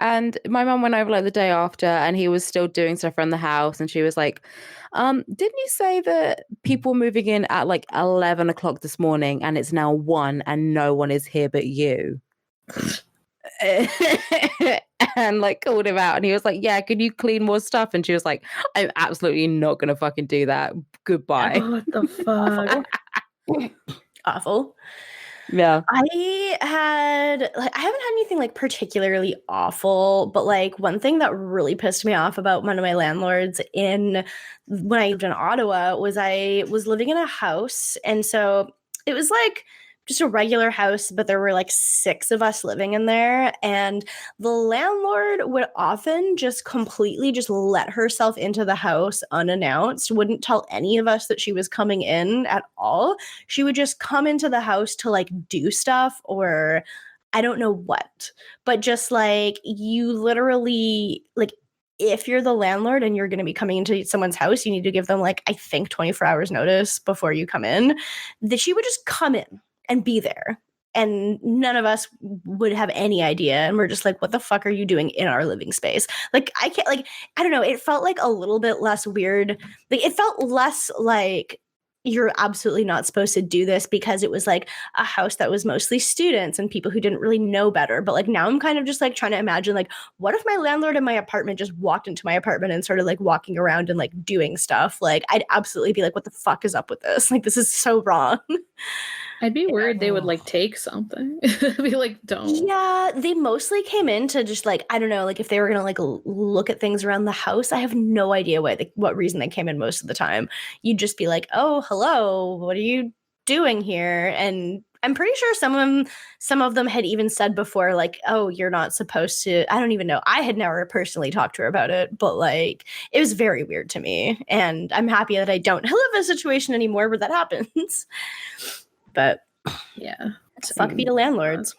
And my mum went over like the day after, and he was still doing stuff around the house, and she was like, didn't you say that people were moving in at like 11 o'clock this morning and it's now 1 and no one is here but you? And like called him out, and he was like, yeah, can you clean more stuff? And she was like, I'm absolutely not gonna fucking do that. Goodbye. Oh, what the fuck? Awful. Yeah. I haven't had anything like particularly awful, but like one thing that really pissed me off about one of my landlords when I lived in Ottawa was I was living in a house, and so it was like just a regular house, but there were like 6 of us living in there, and the landlord would often just completely just let herself into the house unannounced, wouldn't tell any of us that she was coming in at all. She would just come into the house to like do stuff, or I don't know what, but just like, you literally, like, if you're the landlord and you're going to be coming into someone's house, you need to give them like, I think 24 hours notice before you come in. That she would just come in and be there, and none of us would have any idea, and we're just like, what the fuck are you doing in our living space? Like, I can't, like, I don't know, it felt like a little bit less weird. Like, it felt less like you're absolutely not supposed to do this, because it was like a house that was mostly students and people who didn't really know better. But like, now I'm kind of just like trying to imagine, like, what if my landlord in my apartment just walked into my apartment and started like walking around and like doing stuff? Like, I'd absolutely be like, what the fuck is up with this? Like, this is so wrong. I'd be worried they would like take something. Be like, don't. Yeah, they mostly came in to just like, I don't know, like if they were gonna like look at things around the house. I have no idea what reason they came in most of the time. You'd just be like, oh, hello, what are you doing here? And I'm pretty sure some of them had even said before, like, oh, you're not supposed to. I don't even know. I had never personally talked to her about it, but like, it was very weird to me. And I'm happy that I don't live in a situation anymore where that happens. But yeah, fuck be to landlords.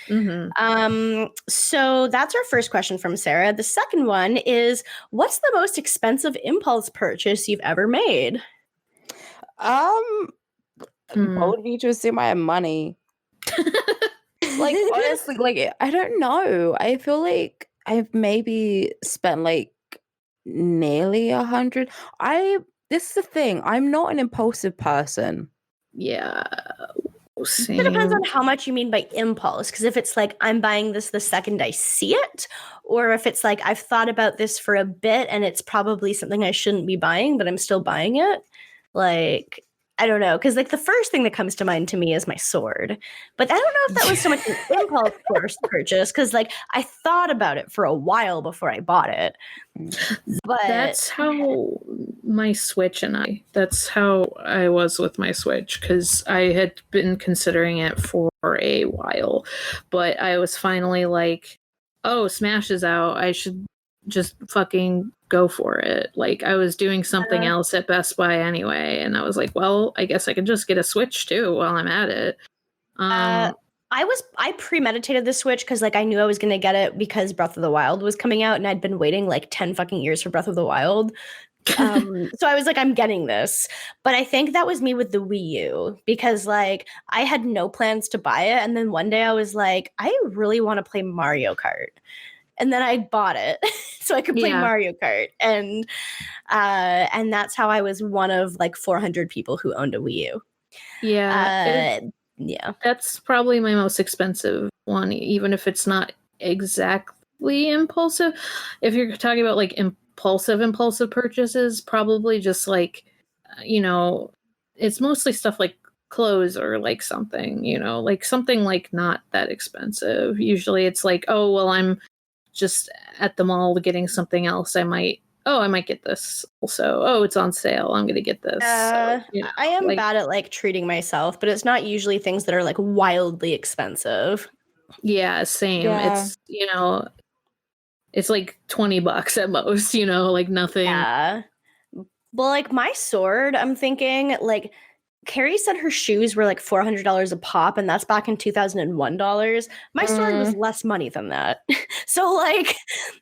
So that's our first question from Sarah. The second one is, what's the most expensive impulse purchase you've ever made? Bold of you to assume I have money. Like, honestly, like, I don't know. I feel like I've maybe spent like nearly 100. This is the thing. I'm not an impulsive person. Yeah. Same. It depends on how much you mean by impulse. Because if it's like, I'm buying this the second I see it, or if it's like, I've thought about this for a bit and it's probably something I shouldn't be buying, but I'm still buying it. Like, I don't know. Because like the first thing that comes to mind to me is my sword. But I don't know if that was so much an impulse purchase. Because like I thought about it for a while before I bought it. But that's how my Switch that's how I was with my Switch, because I had been considering it for a while, but I was finally like, oh, Smash is out, I should just fucking go for it. Like, I was doing something else at Best Buy anyway, and I was like, well, I guess I can just get a Switch too while I'm at it. I premeditated the Switch because like I knew I was gonna get it because Breath of the Wild was coming out, and I'd been waiting like 10 fucking years for Breath of the Wild. So I was like, I'm getting this. But I think that was me with the Wii U, because like I had no plans to buy it, and then one day I was like, I really want to play Mario Kart. And then I bought it so I could play Mario Kart. And that's how I was one of like 400 people who owned a Wii U. Yeah. That's probably my most expensive one, even if it's not exactly impulsive. If you're talking about like impulsive purchases, probably just like, it's mostly stuff like clothes or like something, like something like not that expensive. Usually it's like, oh, well, I'm just at the mall getting something else. I might get this also. Oh, it's on sale, I'm gonna get this. I am bad at like treating myself, but it's not usually things that are like wildly expensive. Yeah, same. It's it's like $20 at most, like nothing. Yeah. Well, like my sword, I'm thinking like Carrie said her shoes were like $400 a pop, and that's back in $2001. My sword was less money than that. So like,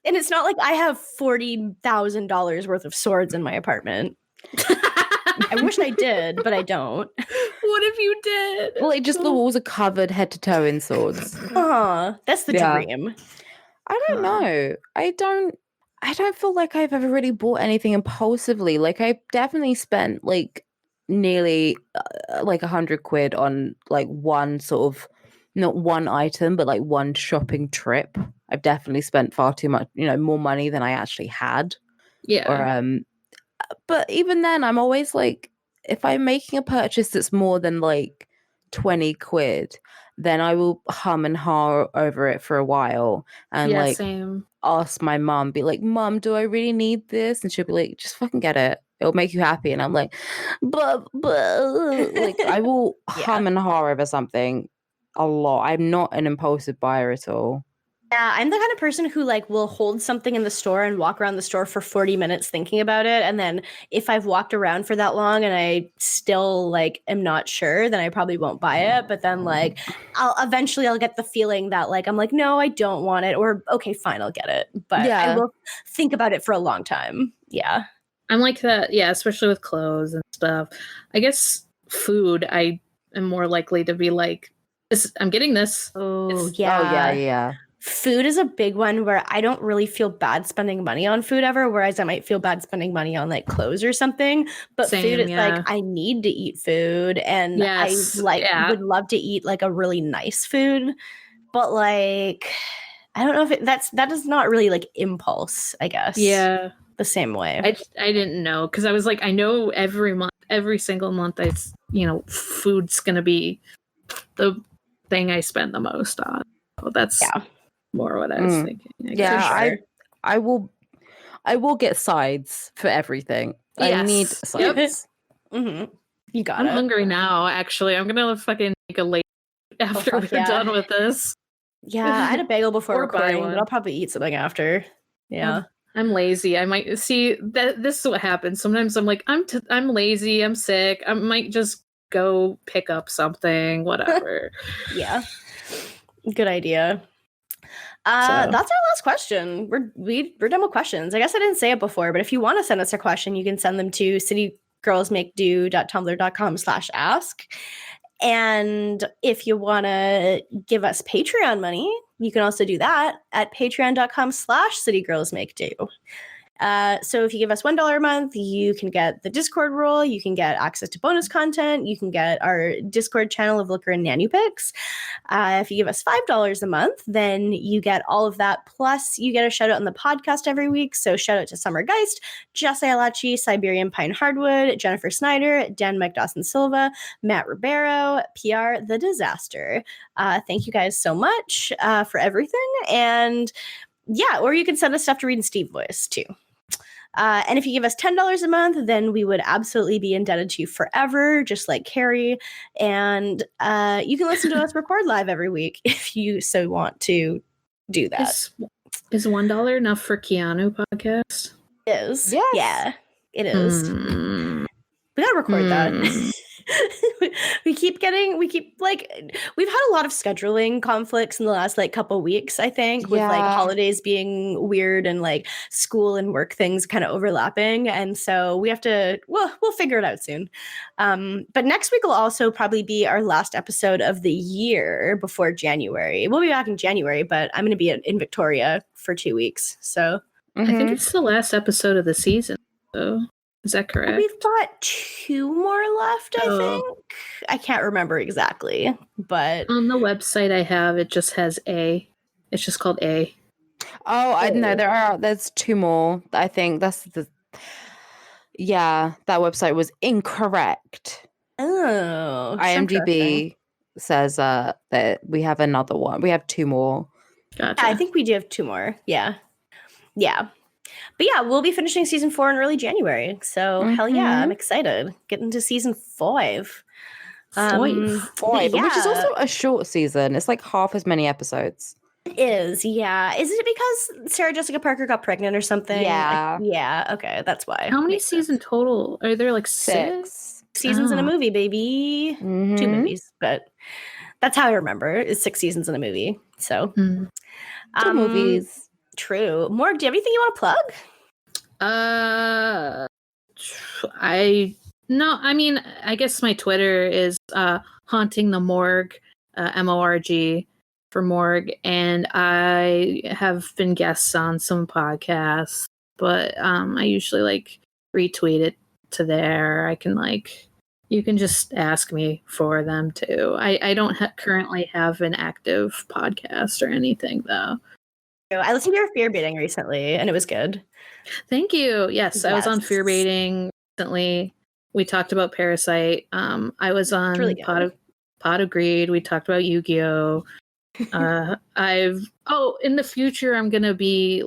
and it's not like I have $40,000 worth of swords in my apartment. I wish I did, but I don't. What if you did? Well, like, just the walls are covered head to toe in swords. That's the dream. I don't know. I don't feel like I've ever really bought anything impulsively. Like, I've definitely spent like nearly like 100 quid on like one sort of, not one item, but like one shopping trip. I've definitely spent far too much, more money than I actually had. But even then, I'm always like, if I'm making a purchase that's more than like 20 quid, then I will hum and ha over it for a while and same. Ask my mom, be like, Mom, do I really need this? And she'll be like, just fucking get it. It'll make you happy. And I'm like, but like I will hum and ha over something a lot. I'm not an impulsive buyer at all. Yeah, I'm the kind of person who like will hold something in the store and walk around the store for 40 minutes thinking about it. And then if I've walked around for that long and I still like am not sure, then I probably won't buy it. But then like I'll get the feeling that like I'm like, no, I don't want it. Or okay, fine, I'll get it. But I will think about it for a long time. Yeah. I'm like that, especially with clothes and stuff. I guess food, I am more likely to be like, I'm getting this. Yeah. Food is a big one where I don't really feel bad spending money on food ever, whereas I might feel bad spending money on like clothes or something. But food, it's like I need to eat food, and I would love to eat like a really nice food, but like I don't know if that is not really like impulse, I guess. Yeah, the same way. I didn't know, because I was like, I know every single month, food's gonna be the thing I spend the most on. So that's more what I was thinking. I will get sides for everything. Yes. I need sides. Mm-hmm. You got I'm it. hungry now, actually. I'm gonna fucking make a late after we're done with this. Yeah, I had a bagel before recording, but I'll probably eat something after. Yeah. I'm lazy. I might see that this is what happens. Sometimes I'm like, I'm lazy, I'm sick. I might just go pick up something, whatever. Yeah. Good idea. That's our last question. We're done with questions. I guess I didn't say it before, but if you want to send us a question, you can send them to citygirlsmakedo.tumblr.com/ask. And if you want to give us Patreon money, you can also do that at patreon.com/citygirlsmakedo. So if you give us $1 a month, you can get the Discord role, you can get access to bonus content, you can get our Discord channel of Looker and Nanu Pics. If you give us $5 a month, then you get all of that. Plus, you get a shout out on the podcast every week. So shout out to Summer Geist, Jesse Alachi, Siberian Pine Hardwood, Jennifer Snyder, Dan Mike Dawson Silva, Matt Ribeiro, PR The Disaster. Thank you guys so much for everything. And yeah, or you can send us stuff to read in Steve voice too. And if you give us $10 a month, then we would absolutely be indebted to you forever, just like Carrie. And you can listen to us record live every week if you so want to do that. Is $1 enough for Keanu podcast? It is. Yes. Yeah, it is. We gotta record that. we've had a lot of scheduling conflicts in the last couple weeks, I think, with holidays being weird and school and work things kind of overlapping. And so we'll figure it out soon. But next week will also probably be our last episode of the year before January. We'll be back in January, but I'm going to be in Victoria for 2 weeks. So I think it's the last episode of the season, though. Is that correct? We've got 2 more left, I think. I can't remember exactly, but on the website I have, it just has A. It's just called A. Oh, I know there's 2 more. I think that's that website was incorrect. Oh, IMDb says that we have another one. We have 2 more. Gotcha. I think we do have 2 more. Yeah. But yeah, we'll be finishing season 4 in early January. So hell yeah, I'm excited. Getting to season 5. 5, which is also a short season. It's half as many episodes. It is, yeah. Is it because Sarah Jessica Parker got pregnant or something? Yeah. Yeah, okay, that's why. How many seasons total? Are there 6? Seasons in a movie, baby. 2 movies, but that's how I remember. Is 6 seasons in a movie. So 2 movies. True. Morg, do you have anything you want to plug? I guess my Twitter is Haunting the Morg, MORG for Morg, and I have been guests on some podcasts, but I usually retweet it to there. I can you can just ask me for them too. I don't currently have an active podcast or anything though. I listened to your fear baiting recently, and it was good. Thank you. Yes, I was on fear baiting recently. We talked about Parasite. I was on really Pod of Greed. We talked about Yu-Gi-Oh. In the future, I'm gonna be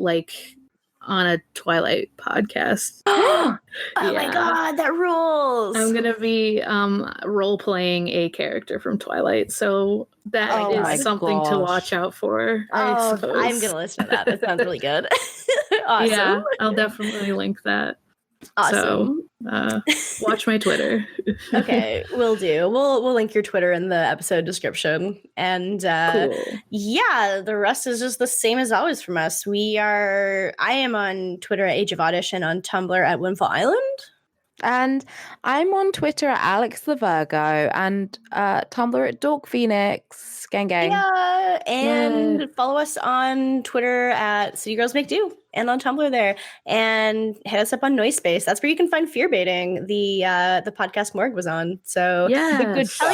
on a Twilight podcast. Oh my god, that rules! I'm gonna be role playing a character from Twilight, so that is something to watch out for. I suppose. I'm gonna listen to that. That sounds really good. Awesome. Yeah, I'll definitely link that. Awesome. So, watch my Twitter. Okay, we'll do. We'll link your Twitter in the episode description. And cool. Yeah, the rest is just the same as always from us. I am on Twitter at Age of Oddish and on Tumblr at Windfall Island. And I'm on Twitter at Alex the Virgo and Tumblr at Dork Phoenix. Gang gang. Yeah, and follow us on Twitter at City Girls Make Do and on Tumblr there. And hit us up on Noise Space. That's where you can find Fear Baiting, the podcast Morg was on. So the good show.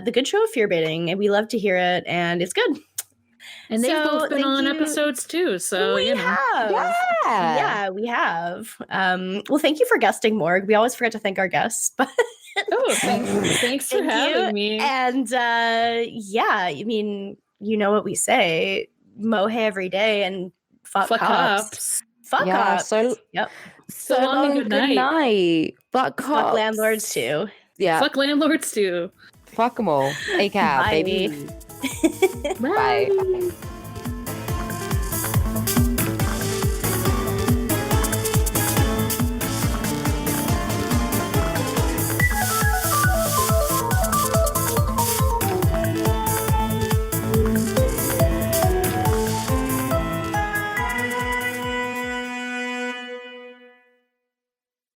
The good show of Fear Baiting. And we love to hear it, and it's good. And they've both been on episodes too, so we have. Yeah, we have. Well, thank you for guesting, Morg. We always forget to thank our guests, but thanks for having me. And I mean, you know what we say: mohe every day and fuck cops. Fuck cops. So long and good night. Fuck cops. Fuck landlords too. Yeah. Fuck landlords too. Fuck them all. A cab, baby. Bye. Bye.